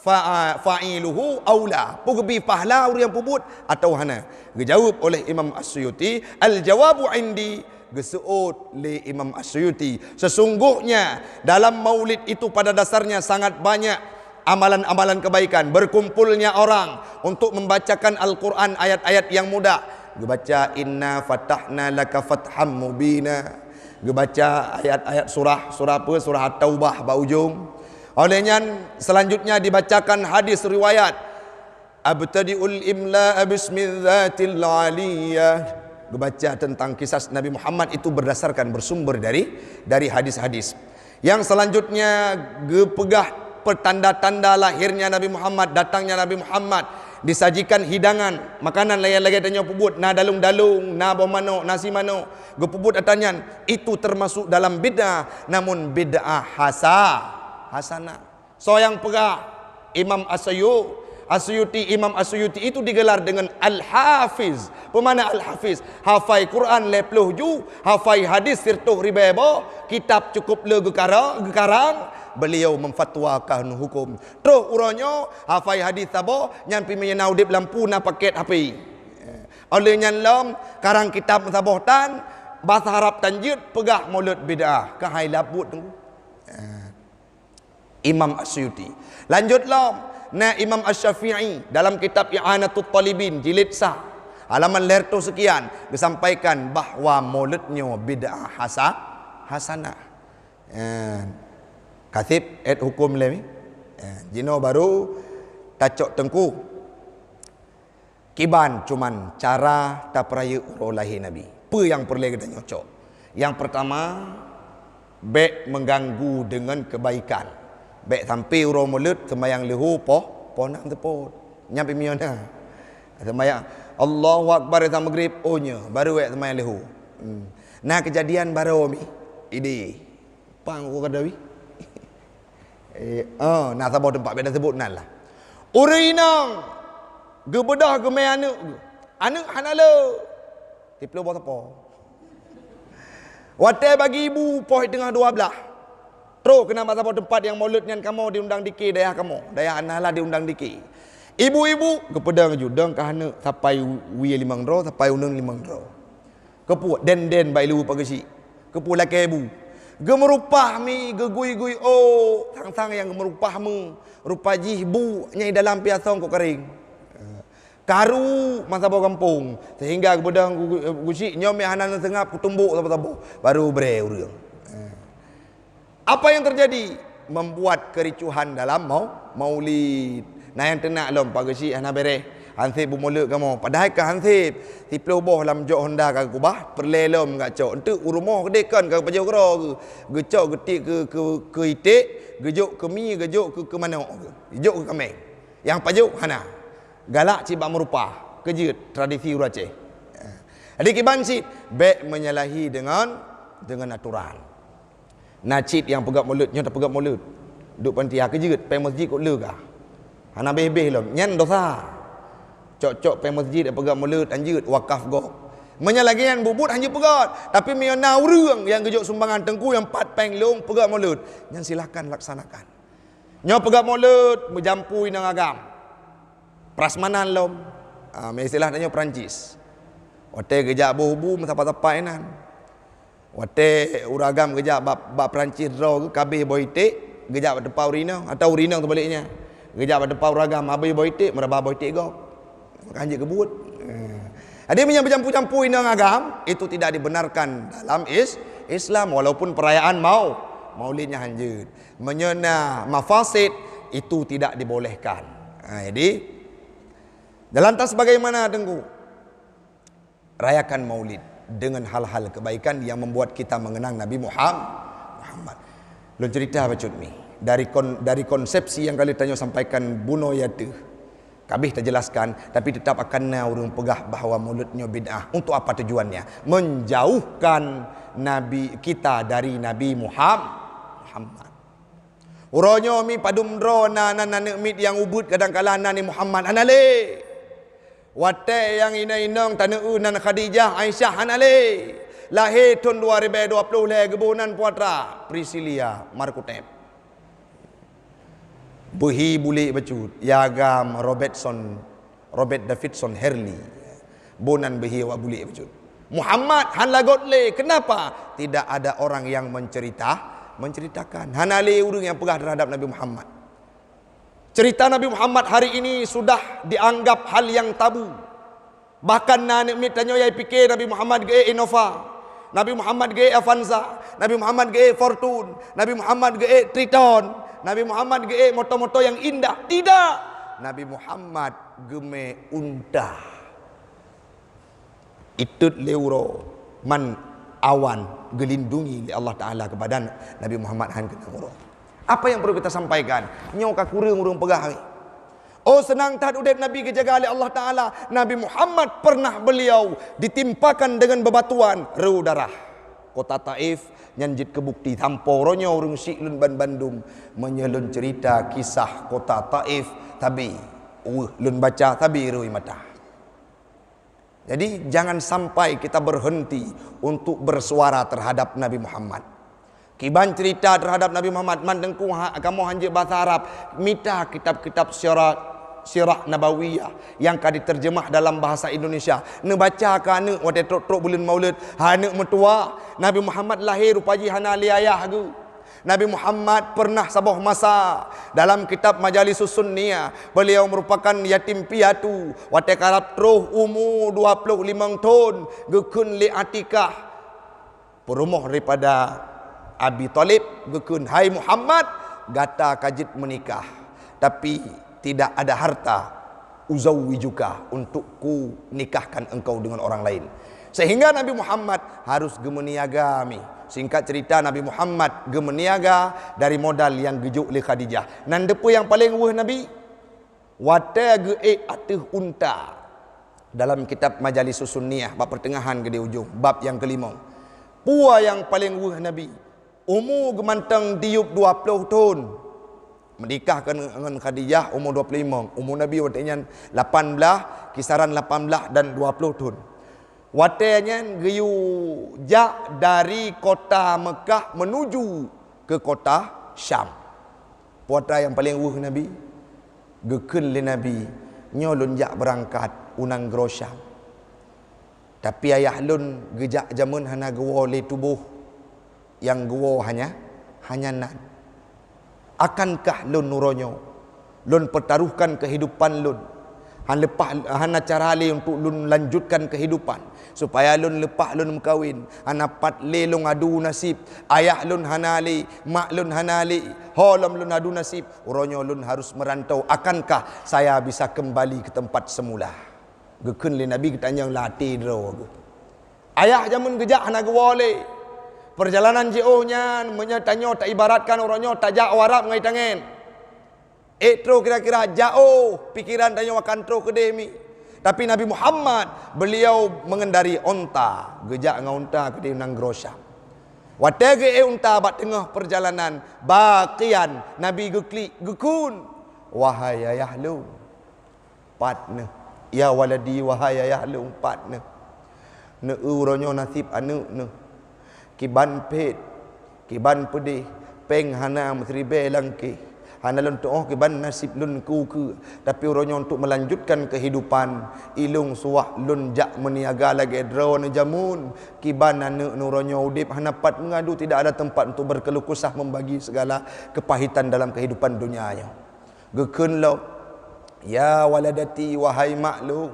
fa'iluhu aula? Pugbi pahala orang yang pubut atau hana? Dijawab oleh Imam As-Suyuti, al-jawabu indi gesuut li Imam As-Suyuti. Sesungguhnya dalam maulid itu pada dasarnya sangat banyak amalan-amalan kebaikan. Berkumpulnya orang untuk membacakan Al-Quran ayat-ayat yang mudah. Gebaca inna fatahna laka fatham mubina. Gebaca ayat-ayat surah apa? Surah At-Taubah baujung. Olehnya selanjutnya dibacakan hadis riwayat abtadi'ul imla bismidzatil aliyah. Baca tentang kisah Nabi Muhammad itu berdasarkan bersumber dari hadis-hadis. Yang selanjutnya gepegah pertanda-tanda lahirnya Nabi Muhammad, datangnya Nabi Muhammad, disajikan hidangan, makanan lain-lain tanya pubut, na dalung-dalung, na bomano, nasi mano, gepubut atanyan, itu termasuk dalam bid'ah, namun bid'ah hasanah. So yang pegah Imam As-Suyuti, Imam As-Suyuti itu digelar dengan Al-Hafiz. Pemana Al-Hafiz? Hafai Quran lepluh ju, hafai hadis sirtuh ribebo, kitab cukup le gekarang, beliau memfatwakan hukum. Terus uronyo hafai hadis tabo, nyampi menyenau dip lampu na paket HP. Oleh nyanlam karang kitab sabohtan, bahasa Arab tanjid pegah mulut bid'ah. Kahai labut tunggu. Imam As-Suyuti. Lanjutlah. Nah, Imam Asy-Syafi'i dalam kitab I'anatul Talibin jilid halaman lerto sekian disampaikan bahawa maulidnya bid'ah hasanah. Katib hukum lemi. Jino baru tacok tengku. Kiban cuman cara tak peraya urolahi Nabi. Apa yang perlu kita nyocok? Yang pertama, baik mengganggu dengan kebaikan. Baik sampai urang mulut sembahyang lehu ponang tepot nyampe miona sembahyang Allahu akbar sama maghrib ohnya baru sembahyang lehu. Nah kejadian baru mi ide pang ko kadawi nah sabau tempat beda sebut nan lah urinang gebedah gemai anak hanalo tiplo bot apa wate bagi ibu poh tengah 12. Terus kena masa tempat yang mauludnya kamu diundang diki dayah kamu. Dayah analah diundang diki. Ibu-ibu kepedang judang kahana sampai wi 5 ro sampai unang 5 ro. Kepu den bailu pagasi. Kepu laki ibu. Gemerupah mi gegui-gui sang yang gemerupahmu. Rupa jihbu nyai dalam piasong ko kering. Karu masa bawa kampung sehingga kepedang gusi nyom hanan sengap kutumbuk tabu-tabu baru bre urang. Apa yang terjadi? Membuat kericuhan dalam maulid. Nah yang tenak lom pagasi ana bere. Hansip bumuluk kamu. Padahal ke hansip tiplo boh lam jok Honda ka kubah perlelom gak cok. Entu urumoh kedekan ka pajau kro ke. Gecok getik ke itik, gejok ke mi, gejok ke mana? Gejok ke kameng. Yang pajau hana. Galak cibak merupah. Kejut tradisi urang Aceh. Jadi kiban si baik menyalahi dengan aturan. Nacid yang pegat mulut, nyo tak pegat mulut. Duk pantiah kejut, pergi masjid kok lega. Hana beh-beh lom, nyan dosa. Cok-cok pergi masjid pegat mulut anjut wakaf go. Menyalagian bubut hanya pegat. Tapi miana urang yang gejuk sumbangan tengku yang 4 peng long pegat mulut. Yang silakan laksanakan. Nyo pegat mulut berjampui nang agam. Prasmanan lom. Istilah tanya Perancis. Wate gejak bubu mentapa-tapa enan. Wate uragam gejak bab Perancis draw ke kabeh boitik, gejak depan urina atau urina terbaliknya. Gejak depan uragam habis boitik meraba boitik go. Kanjik kebut. Ada yang bercampur-campur inang agam, itu tidak dibenarkan dalam Islam walaupun perayaan maulidnya hanjut. Menyena mafasid itu tidak dibolehkan. Jadi lantas bagaimana tengku? Rayakan maulid dengan hal-hal kebaikan yang membuat kita mengenang Nabi Muhammad. Lu cerita bacut mi. Dari konsepsi yang kali tanya sampaikan buno yatu. Kabih terjelaskan, tapi tetap akan urung pegah bahawa mulutnya bid'ah. Untuk apa tujuannya? Menjauhkan Nabi kita dari Nabi Muhammad. Uronyo mi padum dro nanek mit yang ubud kadang-kala nani Muhammad anale. Wate yang ina-inang taneu nan Khadijah Aisyah anale. Lahir tahun 2020 le gebunan puatra Priscilia Markutep. Buhi bulik bacut Yagam Robert Davidson Hurley bonan behi wa bulik bacut Muhammad han lagot le. Kenapa tidak ada orang yang menceritakan hanale urang yang pegah terhadap Nabi Muhammad. Cerita Nabi Muhammad hari ini sudah dianggap hal yang tabu. Bahkan nanek mit tanyo yai fikir Nabi Muhammad ge Innova, Nabi Muhammad ge Avanza, Nabi Muhammad ge Fortune, Nabi Muhammad ge Triton, Nabi Muhammad ge moto-moto yang indah. Tidak. Nabi Muhammad geme unta. Itut leuro man awan gelindungi oleh Allah Ta'ala kepada Nabi Muhammad han kena ngoro. Apa yang perlu kita sampaikan? Nyoka kurang urung pegah. Oh senang tahat udep Nabi kejaga oleh Allah Ta'ala. Nabi Muhammad pernah beliau ditimpakan dengan bebatuan reu darah. Kota Taif nyanjit kebukti tanpa ronyo urung siklun Bandung menyelun cerita kisah kota Taif tapi lun baca tabi rui mata. Jadi jangan sampai kita berhenti untuk bersuara terhadap Nabi Muhammad. Kiban cerita terhadap Nabi Muhammad mandengku kamu hanje bahasa Arab mita kitab-kitab sirah nabawiyah yang kadi terjemah dalam bahasa Indonesia. Ne baca ka ne wate trok bulan Maulid hane metua Nabi Muhammad lahir rupaji hana li ayah gu. Nabi Muhammad pernah sabuh masa dalam kitab Majalis Sunniyah beliau merupakan yatim piatu wate karab troh umur 25 tahun gekun li Atikah perumuh daripada Abi Talib gekun hai Muhammad gata kajit menikah tapi tidak ada harta uzawwijuka untuk ku nikahkan engkau dengan orang lain. Sehingga Nabi Muhammad harus gemeniagami. Singkat cerita Nabi Muhammad gemeniaga dari modal yang gejuk li Khadijah. Nan depu yang paling weh Nabi wate ge atuh unta. Dalam kitab Majalis Sunniyah bab pertengahan ke di ujung bab yang kelima. Pua yang paling weh Nabi umur gemantang diup 20 tahun. Menikahkan dengan Khadijah umur 25. Umur Nabi watenya 18, kisaran 18 dan 20 tahun. Watenya geyu jak dari kota Mekah menuju ke kota Syam. Puata yang paling wuh Nabi gekeun le Nabi nyolun jak berangkat unang gro Syam. Tapi ayah lun gejak jamun hana gewo le tubuh yang gewo hanya nan. Akankah lun nuronyo lun pertaruhkan kehidupan lun hana cara le untuk lun lanjutkan kehidupan supaya lun lepah lun mekawin hana pat le lun adu nasib ayah lun hana le mak lun hana le holam lun adu nasib uronyo lun harus merantau. Akankah saya bisa kembali ke tempat semula? Gekun le Nabi ketanya latih dro ayah jamun gejak hana gewole. Perjalanan jauhnya menyatanya tak ibaratkan orangnya tak jauh Arab ngai tangan. Etro kira-kira jauh pikiran tanya akan tro ke demi. Tapi Nabi Muhammad beliau mengendari onta, gejak ngau onta ke di nang Grosya. Watege unta bat tengah perjalanan baqian Nabi gekun wahai ayahlu patne ya waladi wahai ayahlu patne ne uronyo nasib anu ne kiban pet kiban pedih peng hana mesribe langki hana lon toh kiban nasib lun ku ke tapi uronyo untuk melanjutkan kehidupan ilung suah lun jak meniaga lagi draw ne jamun kiban anu nuronyo udip hana pat mengadu tidak ada tempat untuk berkeluh kesah membagi segala kepahitan dalam kehidupan dunianya gekeun lo ya waladati wahai maklum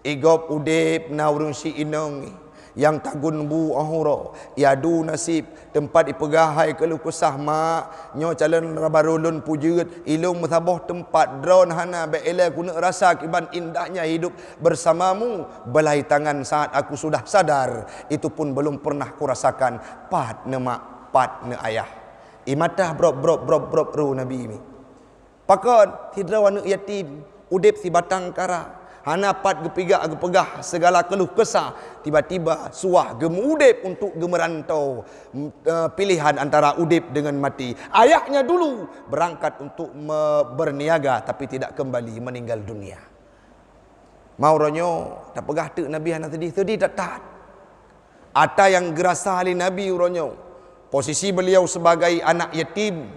igop udip na urung si inong yang tagun bu ahura yadu nasib tempat ipegahai keluh kesah mak nyo calon rabarulun pujut ilung musabah tempat drone hana be ele guna rasa kiban indahnya hidup bersamamu belai tangan saat aku sudah sadar itu pun belum pernah kurasakan pat ne mak pat ne ayah imatah brop ru nabi ni pakon tidra wana yatim udip si batang kara hana pat gepegah segala keluh kesah tiba-tiba suah gemudip untuk gemerantau pilihan antara udip dengan mati ayahnya dulu berangkat untuk berniaga tapi tidak kembali meninggal dunia mauronyo tak pegah tu nabi hana sedih tak tahan ada yang gerasa ali nabi uronyo posisi beliau sebagai anak yatim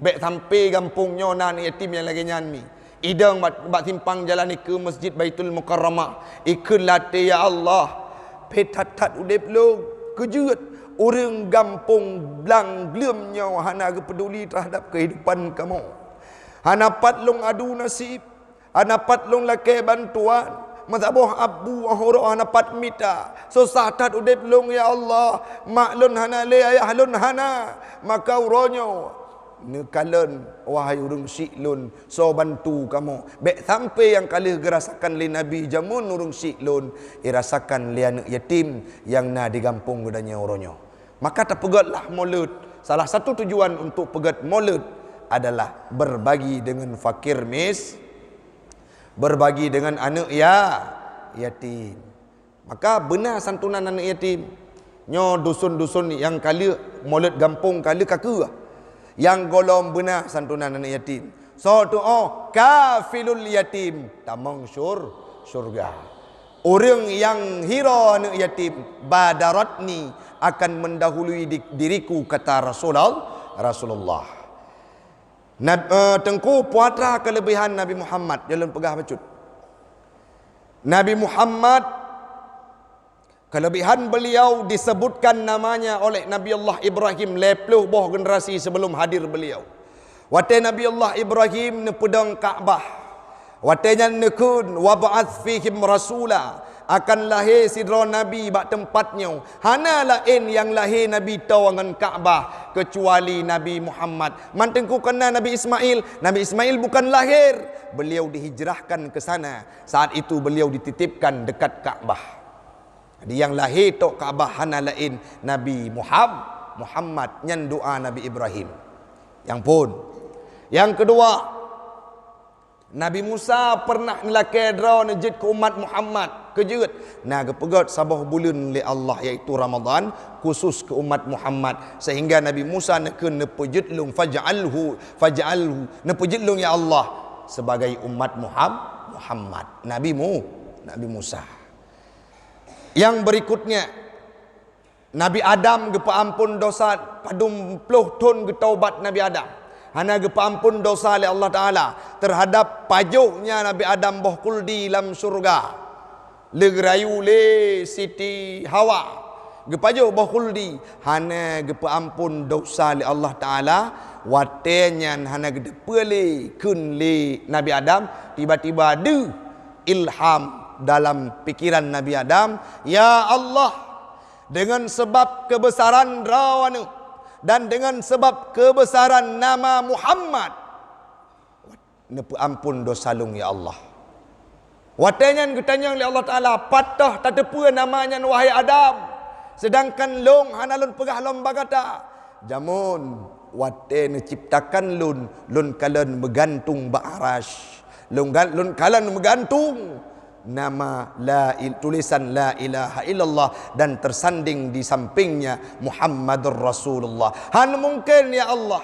bek sampai kampungnya anak yatim yang lagi nyanyi idang bak simpang jalan ke Masjid Baitul Mukarramah ikut latih ya Allah petatat udip lo kejut orang gampung blang glemnya hana peduli terhadap kehidupan kamu hana patlong adu nasib hana patlong lake bantuan mazhabuh abu ahura hana pat mita susah tat udip long ya Allah maklun hana le ayah lun hana maka uronyo nekalan wahai urung syiklun so bantu kamu bek sampai yang kali gerasakan li nabi jamun urung syiklun irasakan li anak yatim yang na digampung gedanya uronyo maka terpegatlah maulud salah satu tujuan untuk pegat maulud adalah berbagi dengan fakir berbagi dengan anak yatim maka benar santunan anak yatim nyo dusun-dusun yang kali maulud gampung kali kaku yang golong benar santunan anak yatim so tu kafilul yatim tamang syurga orang yang hira anak yatim badaratni akan mendahului diriku kata Rasulullah tengku puatra kelebihan Nabi Muhammad jalan pegah bacut Nabi Muhammad kelebihan beliau disebutkan namanya oleh Nabi Allah Ibrahim lepluh boh generasi sebelum hadir beliau. Wate Nabi Allah Ibrahim nepedang Kaabah. Watenya nekun wa ba'ats fihim rasula akan lahir sidra Nabi bak tempatnya. Hana lain yang lahir Nabi tawangan Kaabah kecuali Nabi Muhammad. Mantengku kena Nabi Ismail. Nabi Ismail bukan lahir, beliau dihijrahkan ke sana. Saat itu beliau dititipkan dekat Kaabah. Jadi yang lahir tok Kaabah hana lain Nabi Muhammad nyan doa Nabi Ibrahim. Yang pun. Yang kedua, Nabi Musa pernah nelakai draw nejid ke umat Muhammad kejut. Nah kepegat sabah bulan li Allah iaitu Ramadan khusus ke umat Muhammad sehingga Nabi Musa nak kena pejudlung faj'alhu nepejudlung ya Allah sebagai umat Muhammad Nabi Musa. Yang berikutnya Nabi Adam gepa ampun dosa padum puluh ton getaubat Nabi Adam. Hana gepa ampun dosa oleh Allah Taala terhadap pajuhnya Nabi Adam boh kuldi dalam surga. Legrayu le Siti Hawa. Gepajuh boh kuldi hana gepa ampun dosa oleh Allah Taala watenya hana gede pele kun le Nabi Adam tiba-tiba ada ilham dalam pikiran Nabi Adam, ya Allah, dengan sebab kebesaran rawana dan dengan sebab kebesaran nama Muhammad, ampun dosa lung ya Allah. Watanya ketanya oleh Allah Taala, patah tak tepu namanya wahai Adam, sedangkan long hanalun pegah lom bagata. Jamun watene ciptakan lun kalen bergantung ba'arash, lun kalen bergantung nama tulisan la ilaha illallah dan tersanding di sampingnya Muhammadur Rasulullah. Han mungkin ya Allah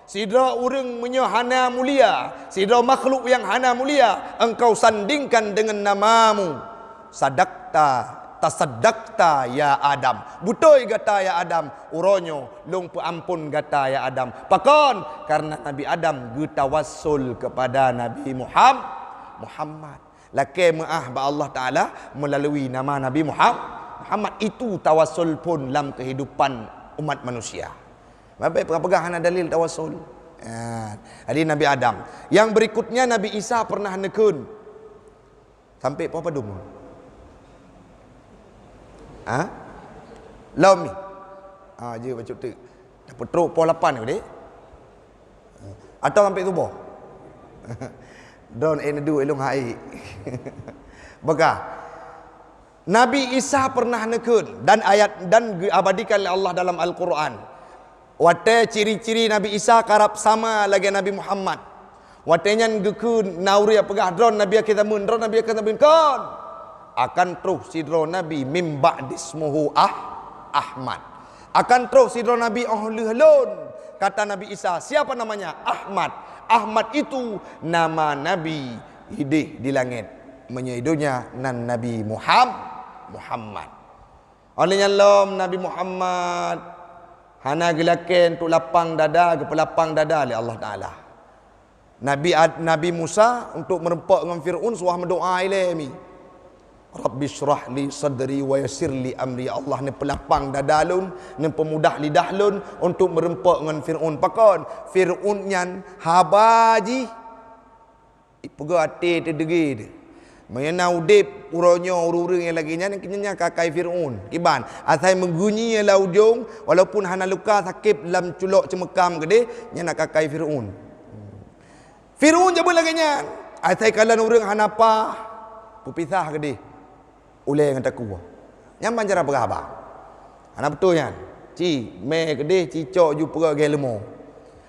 sidra urang menyo hana mulia, sidra makhluk yang hana mulia engkau sandingkan dengan namamu. Sadaqta tasaddaqta ya Adam. Butoi gata ya Adam, uronyo long peampun gata ya Adam. Pakon karena Nabi Adam getawassul kepada Nabi Muhammad. Laki maah ba Allah Taala melalui nama Nabi Muhammad itu tawassul pun dalam kehidupan umat manusia. Baik pegang dalil tawassul. Jadi Nabi Adam. Yang berikutnya Nabi Isa pernah nekun. Sampai berapa dum? Lom ni. Je baca tu. Dapat teruk pol 8 ni, Dik. Atau sampai tu boh. Don enedu elong hai. Baka Nabi Isa pernah nekun dan ayat dan diabadikan oleh Allah dalam Al-Quran. Wate ciri-ciri Nabi Isa karap sama lagi Nabi Muhammad. Watenya gekun nauri apagah dron Nabi kita mun dron Nabi kita mun kon akan terus sidro Nabi mimba dismuhu Ahmad. Akan terus sidro Nabi halun. Kata Nabi Isa, siapa namanya? Ahmad. Ahmad itu nama Nabi hidih di langit. Menyaidunya nan Nabi Muhammad. Olehnya lom Nabi Muhammad hana gelaken tu lapang dada ke pelapang dada oleh Allah Taala. Nabi Musa untuk merempak dengan Fir'aun suah berdoa ilmi. Rabbi syrah li sadri wa yassir li amri. Allah ni pelapang dada lun, ni pemudah lidah lun untuk merempak dengan Fir'aun. Pakon Fir'aun nyan habaji ipuga ate tedegi de. Mayana udip uronyo ururung yang lagi nyan kenyanya kakai Fir'aun. Iban asai mengunyi laujung walaupun hana luka sakit dalam culok cemekam gede nyana kakai Fir'aun. Fir'aun je pun lagi nyan. Asai kalan urang hana pa pupisah gede. Ulai dengan taku. Yang mancara berapa? Anak betul kan? Ci me gede cicok ju pera ge lemo.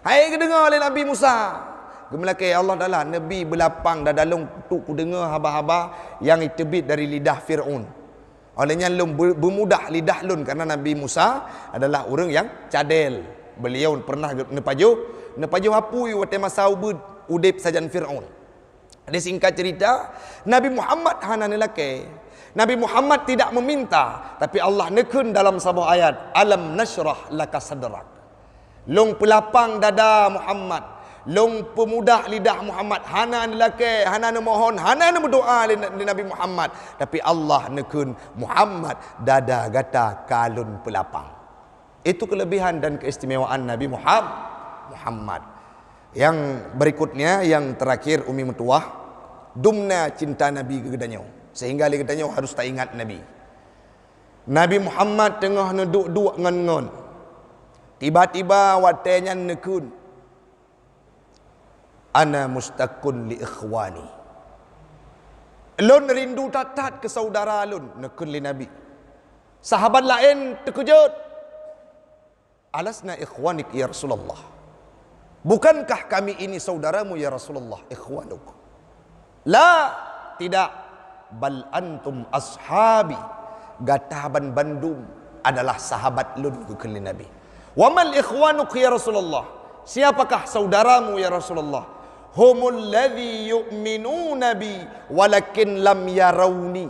Hai ke dengar oleh Nabi Musa. Gemelakai Allah Taala Nabi berlapang dah dalung tu ku dengar haba-haba yang itebit dari lidah Firaun. Olehnya lum bermudah lidah lun karena Nabi Musa adalah orang yang cadel. Beliau pernah nepaju hapui wate masa udip sajan Firaun. Ada singkat cerita Nabi Muhammad hana nelake. Nabi Muhammad tidak meminta, tapi Allah nekun dalam sebuah ayat, alam nashrah laka sadrak. Long pelapang dada Muhammad, long pemudah lidah Muhammad, hana lelaki, hana mohon, hana berdoa di Nabi Muhammad, tapi Allah nekun Muhammad dada gata kalun pelapang. Itu kelebihan dan keistimewaan Nabi Muhammad. Yang berikutnya, yang terakhir Umi Metuah, dumna cinta Nabi kegedanyo. Sehingga li katanya harus tak ingat Nabi. Nabi Muhammad tengah neduk-duk ngon-ngon. Tiba-tiba watenya nekun. Ana mustaqun li ikhwani. Lun rindu tatat ke saudara lun nekun li Nabi. Sahabat lain terkejut. Alasna ikhwanik ya Rasulullah. Bukankah kami ini saudaramu ya Rasulullah? Ikhwanuk. La, tidak. Bal antum ashabi. Gataban Bandung adalah sahabat lun kekali Nabi. Wa mal ikhwanuk ya Rasulullah. Siapakah saudaramu ya Rasulullah? Humul ladzi yu'minuna bi walakin lam yarawni.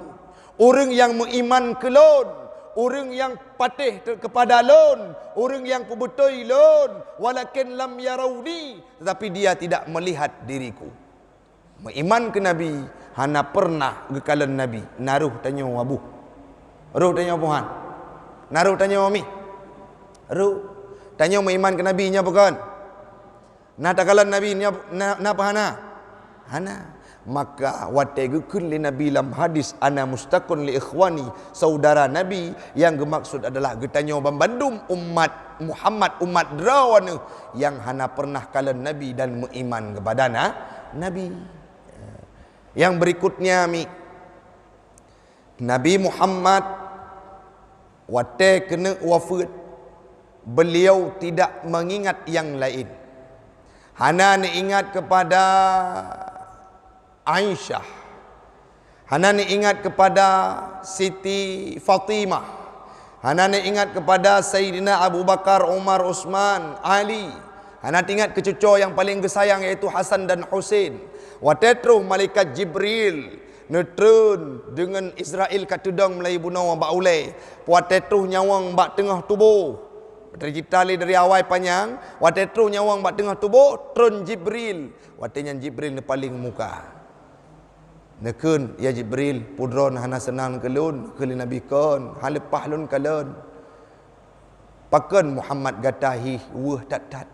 Orang yang beriman ke lun, orang yang patih kepada lun, orang yang betul lun, walakin lam yarawni, tetapi dia tidak melihat diriku. Beriman ke Nabi, hana pernah gekalan Nabi. Naruh tanya Abu. Ruh tanya Tuhan. Naruh tanya Mami. Ruh tanya beriman ke Nabi nya bukan. Nah takalan Nabi nya napa hana? Hana. Maka wate gekun li Nabi lam hadis ana mustaqun li ikhwani, saudara Nabi yang gemaksud adalah getanya Bandung umat Muhammad, umat drawana yang hana pernah kalan Nabi dan beriman kepada Nabi. Yang berikutnya Nabi Muhammad wate kena wafat, beliau tidak mengingat yang lain. Hana ingat kepada Aisyah, hana ingat kepada Siti Fatimah, hana ingat kepada Sayyidina Abu Bakar, Umar, Utsman, Ali. Hana ingat ke cucu yang paling gesayang yaitu Hasan dan Husain. Watetruh malaikat Jibril Netrun dengan Israel kat tudang Melayu bunuh bak ulai. Puat tetuh nyawang bak tengah tubuh. Cerita dari awal panjang. Puat tetuh nyawang bak tengah tubuh. Trun Jibril. Watenya Jibril ni paling muka. Nekun ya Jibril. Pudron hana senang kelun. Kelun Nabi kon. Halepah lun kalun. Pakan Muhammad gatahi. Wah tat-tat.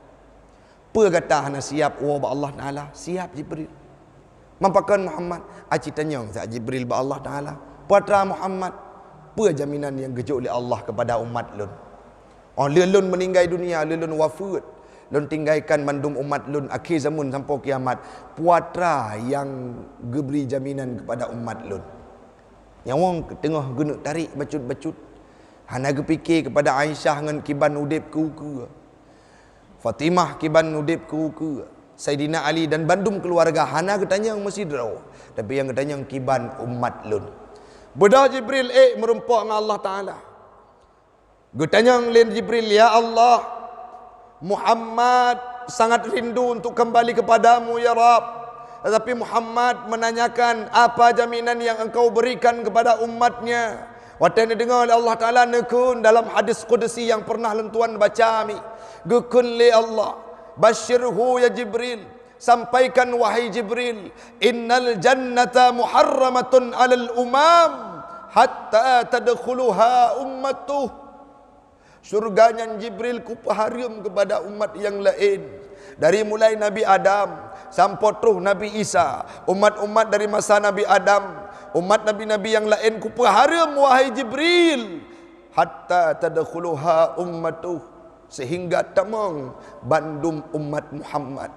Apa kata hana siap wa Allah Ta'ala? Siap Jibril. Mampakan Muhammad. Aci tanyang sa Jibril ba Allah Ta'ala. Putra Muhammad. Apa jaminan yang gejok oleh Allah kepada umat lun? Oh, lun meninggal dunia, lun wafat. Lun tinggalkan mandum umat lun akhir zaman sampai kiamat. Putra yang geberi jaminan kepada umat lun. Yang orang tengah guna tarik bacut-bacut. Hana gepikir kepada Aisyah dengan kiban udip ke. Fatimah kiban udip ke. Saidina Ali dan bandum keluarga hana ketanya yang mesti draw. Tapi yang ketanya yang kiban umat lun. Bedah Jibril merumpak dengan Allah Ta'ala. Ketanya yang lain Jibril, ya Allah, Muhammad sangat rindu untuk kembali kepadamu ya Rabb. Tetapi Muhammad menanyakan apa jaminan yang engkau berikan kepada umatnya. Waktu yang dengar oleh Allah Ta'ala nekun dalam hadis Qudsi yang pernah lentuan baca mi. Gekun li Allah. Basyirhu ya Jibril. Sampaikan wahai Jibril. Innal jannata muharramatun alal umam. Hatta tadkhuluha ummatuh. Surganya Jibril kupaharim kepada umat yang lain. Dari mulai Nabi Adam sampai terus Nabi Isa. Umat-umat dari masa Nabi Adam. Umat Nabi-Nabi yang lain kupaharim wahai Jibril. Hatta tadkhuluha ummatuh. Sehingga tamang bandum umat Muhammad.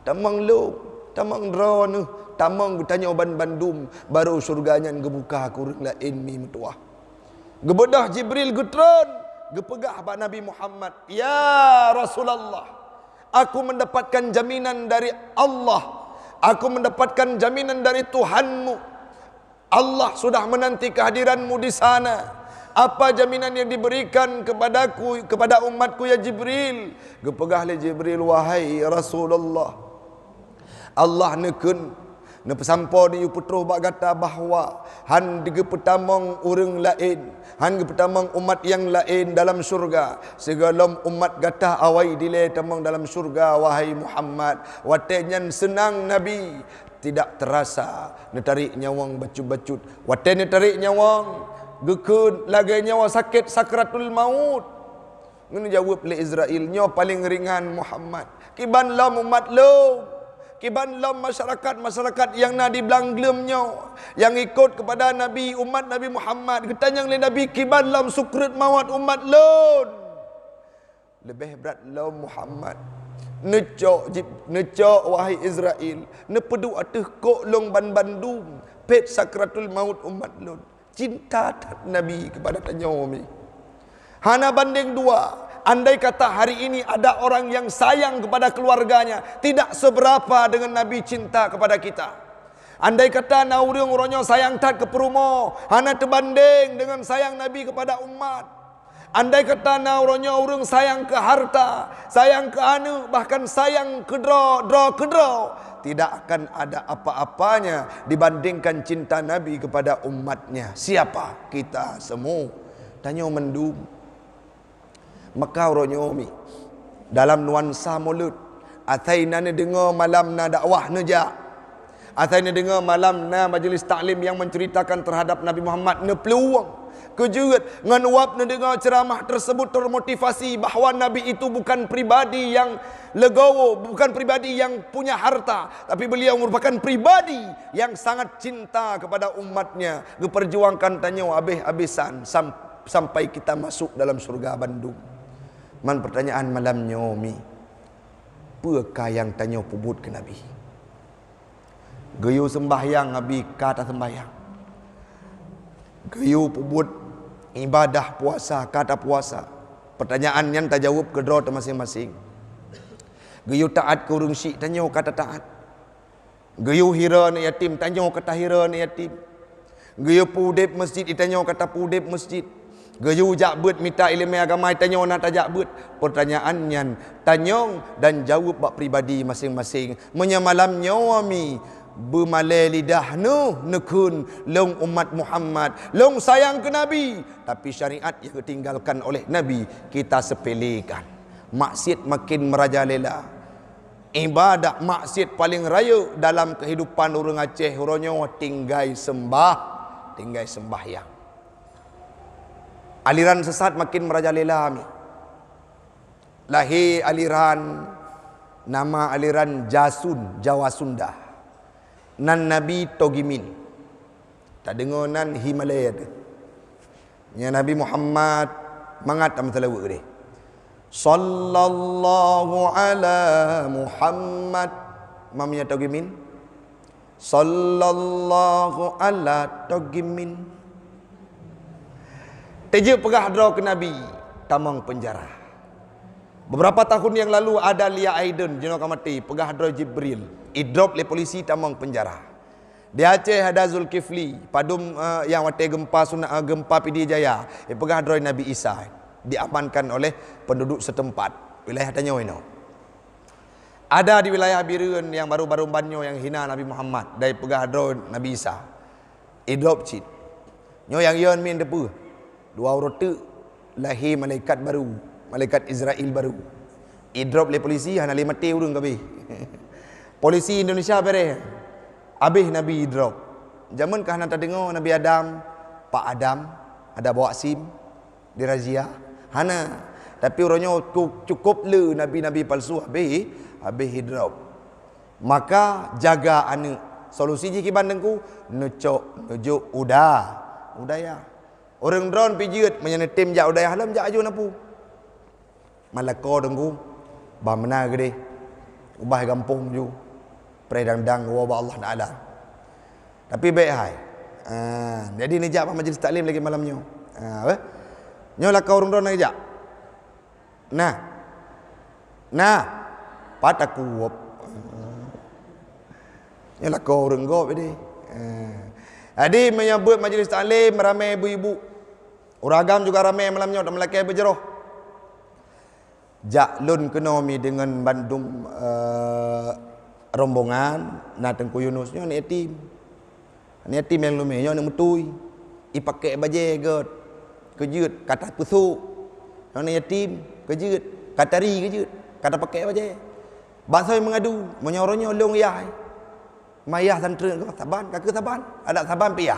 Tamang lu, tamang drone, tamang bertanya ban bandum baru surganya gebuka kurang lain mi metuah. Gebedah Jibril getron, gepegah pak Nabi Muhammad. Ya Rasulullah, aku mendapatkan jaminan dari Allah. Aku mendapatkan jaminan dari Tuhanmu. Allah sudah menanti kehadiranmu di sana. Apa jaminan yang diberikan kepadaku, kepada umatku ya Jibril? Gepegah le Jibril, wahai Rasulullah, Allah nekun nepesampo di putro bak kata bahawa han digepetamong urang lain, han gepetamong umat yang lain dalam surga. Segala umat gata awai dile tamong dalam surga wahai Muhammad. Watenyan senang Nabi, tidak terasa netarik nyawang bacut-bacut. Waten netarik nyawang gekun lagi nyawa sakit sakratul maut. Ngene jawab le Israel, nyawa paling ringan Muhammad. Kiban lam umat lo. Kiban lam masyarakat yang nadi belanglem nyawa, yang ikut kepada Nabi umat Nabi Muhammad. Ketanyang le Nabi kiban lam sukrat maut umat lo. Lebih berat lo Muhammad. Necok wahai Israel. Nepedu ateh kok long ban bandum. Pet sakratul maut umat lo. Cinta Nabi kepada Tanyomi. Hana banding dua. Andai kata hari ini ada orang yang sayang kepada keluarganya, tidak seberapa dengan Nabi cinta kepada kita. Andai kata na urang-urangnya sayang tat ke perumo, hana terbanding dengan sayang Nabi kepada umat. Andai kata na urang sayang ke harta, sayang ke anu, bahkan sayang ke draw, tidak akan ada apa-apanya dibandingkan cinta Nabi kepada umatnya. Siapa? Kita semua. Tanya mendum. Maka ronyomi dalam nuansa mulut. Ataina ni dengar malam na dakwah nejak. Ataina dengar malam na majlis taklim yang menceritakan terhadap Nabi Muhammad ne peluang. Kejurat ngan wap ne dengar ceramah tersebut termotivasi bahawa Nabi itu bukan pribadi yang legowo, bukan pribadi yang punya harta, tapi beliau merupakan pribadi yang sangat cinta kepada umatnya. Diperjuangkan tanya habis-habisan sampai kita masuk dalam surga Bandung. Man pertanyaan malam nyomi, apakah yang tanya pubut ke Nabi? Gayu sembahyang Nabi kata sembahyang. Gayu pubut ibadah puasa kata puasa. Pertanyaan yang tak jawab ke draw masing-masing. Gayu taat ke urang syik tanya kata taat. Gayu hira ni yatim tanya kata hira ni yatim. Gayu pudip masjid ditanya kata pudip masjid. Gayu jakbut minta ilmu agama tanya nak tak jakbut. Pertanyaannya tanya dan jawab bak pribadi masing-masing. Menyamalam nyawami bermalai lidah nekun long umat Muhammad, long sayang ke Nabi, tapi syariat yang ditinggalkan oleh Nabi kita sepelekan. Maksiat makin merajalela. Ibadah maksiat paling raya dalam kehidupan orang Aceh uronyo tinggai sembahyang. Aliran sesat makin merajalela. Lahir aliran, nama aliran Jasun, Jawa Sunda. Nan Nabi Togimin. Tak dengar nan Himalaya tu. Ya Nabi Muhammad mangat am telawak dia. Sallallahu ala Muhammad. Mamnya Togimin. Sallallahu ala Togimin. Teje pegah draw ke Nabi, tamang penjara. Beberapa tahun yang lalu ada Lia Aiden jenaka mati pegah draw Jibril. Idrop le polisi tamang penjara. Di Aceh ada Zulkifli, padum yang wate gempa Pidi Jaya, pegah draw Nabi Isa. Diamankan oleh penduduk setempat wilayah Tanjung. Ada di wilayah Birun yang baru-baru banyo yang hina Nabi Muhammad dari pegah drone Nabi Isa. Idrop cit. Nyo yang yon min depu. Dua rote lahir malaikat baru, malaikat Israel baru. Idrop le polisi hana le mati urang kabeh. Polisi Indonesia bere. Habis Nabi idrop. Zaman kah nak dengar Nabi Adam, Pak Adam ada bawa SIM dirazia. Hana, tapi orangnya cukup le nabi-nabi palsu habis hidrap. Maka jaga anak. Solusi jiki bandengku nujuk udaya. Orang drone pijit menyana tim jak udaya halam jak aju napu. Malako dengku ba mena gede. Ubah kampung ju. Predang-dang wa Allah Taala. Tapi baik hai. Jadi ni jak majlis taklim lagi malamnya. Nyolah kau orang nak ajak. Nah, pataku wop. Nyolah kau orang gop ini. Jadi menyambut majlis taklim ramai ibu-ibu. Uragam juga ramai malamnya tak melakai berjeroh. Jak lun kenomi dengan bandung rombongan na Tengku Yunus nyo ni yatim. Ni yatim yang lumeh nyo ni mutui. Ipakai baju god. Kejut kata kusuk. Yang yatim kejut kata ri kejut kata pakai apa je. Bahasa yang mengadu menyorongnya long yah. Mayah santre saban kaki saban ada saban piyah.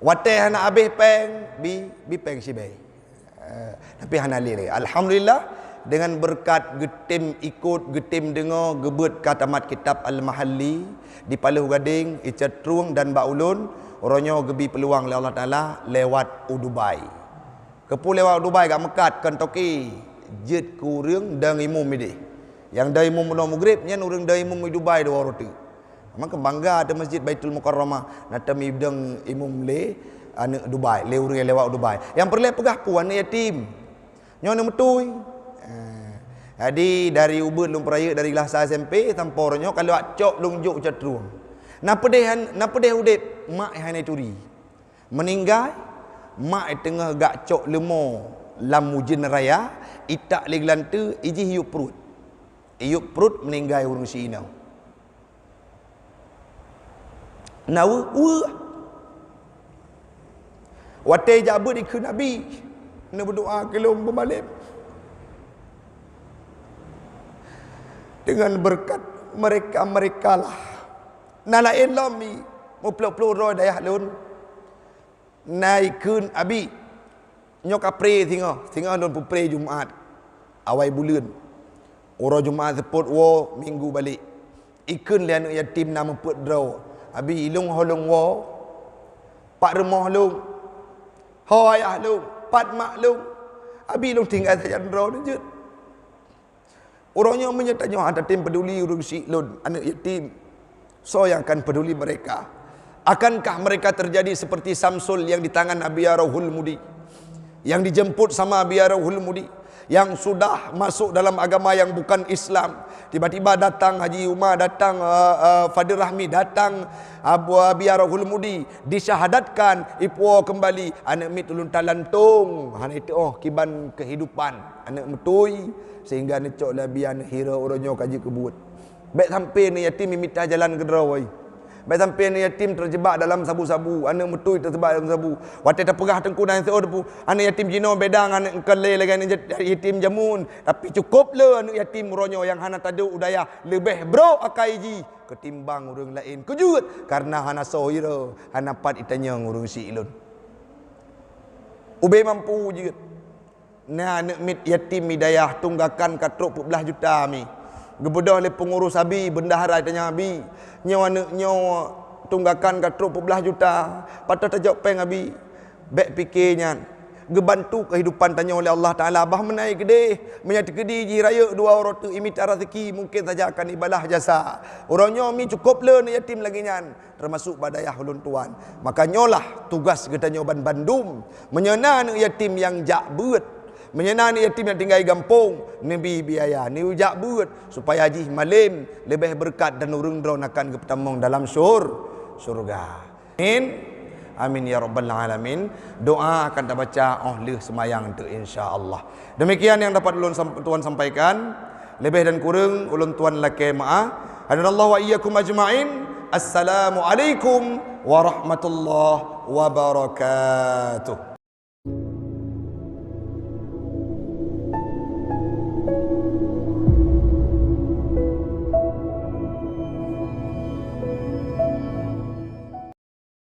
Wateh anak habis peng bi peng sibai. Tapi hana lele. Alhamdulillah dengan berkat getim ikut getim dengar gebut katamat kitab Al-Mahalli di Paluh Gading, Icatruang dan Baulun. Orangnya gebi peluang oleh Allah Ta'ala lewat Dubai. Kepu lewat Dubai kat Mekat kan toki jet kurang dan imum ini. Yang dari imum Mudah Maghrib nyan orang dari imum Dubai dua roti. Maka bangga ada masjid Baitul Mukarramah natami bidang imum le anak Dubai, le orang yang lewat Dubai. Yang perlu pegah puan yatim. Nyon metui. Jadi dari Ubud Lung Peraya dari Lasa SMP tanpa orangnya kalau cok lunjuk Catruang. Napa deh udip mak hana turi. Meninggal mak tengah gak cok lemo lam mujin raya itak le gelante iji hiup perut. Hiup perut meninggal urang si inau. Nawa Watai jabut ikut Nabi. Nak berdoa kelong berbalik. Dengan berkat mereka lah. Nalain lami. Mupeluk-peluk roh dayah lun. Naikun abi. Nyok apre Tengah lun pupre Jumaat. Awai bulan. Orang Jumaat seput wo minggu balik. Ikun lian yatim nama put draw. Abi ilung holong wo. Pak rumah lung. Ho ayah lung. Pat mak lung. Abi lung tinggal saja draw je. Orangnya menyertanya ada tim peduli urus si lun anak yatim. So yang akan peduli mereka. Akankah mereka terjadi seperti Samsul yang di tangan Abi Arauhul Mudi, yang dijemput sama Abi Arauhul Mudi, yang sudah masuk dalam agama yang bukan Islam, tiba-tiba datang Haji Umar, datang Fadil Rahmi, datang Abi Arauhul Mudi, disyahadatkan ipuo kembali anak mit ulun talantung. Hana itu kiban kehidupan anak metui sehingga necok labian hira orangnya kaji kebut. Baik sampai ni yatim minta jalan ke derawai. Baik sampai ni yatim terjebak dalam sabu-sabu, anak metui terjebak dalam sabu. Waktu terperah tengkunan seo depu, anak yatim jino bedang anak kelai lagi anak yatim jamun. Tapi cukup le anak yatim ronyo yang hana tadu udaya lebih bro akai ji ketimbang urang lain. Kujut karena hana sohira, hana pat itanya urang si ilun. Ube mampu je. Nah anak mit yatim hidayah tunggakan katruk 14 juta mi. Gebedah oleh pengurus abi bendahara tanya abi nyo tunggakan katruk 14 juta patut tajak peng abi baik fikirnya gebantu kehidupan tanya oleh Allah Taala abah menaik gede menyati gede ji raya dua orang tu imit rezeki mungkin saja akan ibadah jasa orangnya mi cukup le ni yatim lagi nyan termasuk badayah ulun tuan maka nyolah tugas kita nyoban Bandung menyena anak yatim yang jak beut menyenani yatim yang tinggal di kampung nabi biaya ni ujak buat supaya haji malim lebih berkat dan urung drone akan kepetamong dalam surga. Amin ya rabbal alamin. Doa akan terbaca oleh semayang tu insya-Allah. Demikian yang dapat ulun tuan sampaikan. Lebih dan kurang ulun tuan laki maaf. Hadanallahu wa iyyakum ajma'in. Assalamualaikum warahmatullahi wabarakatuh.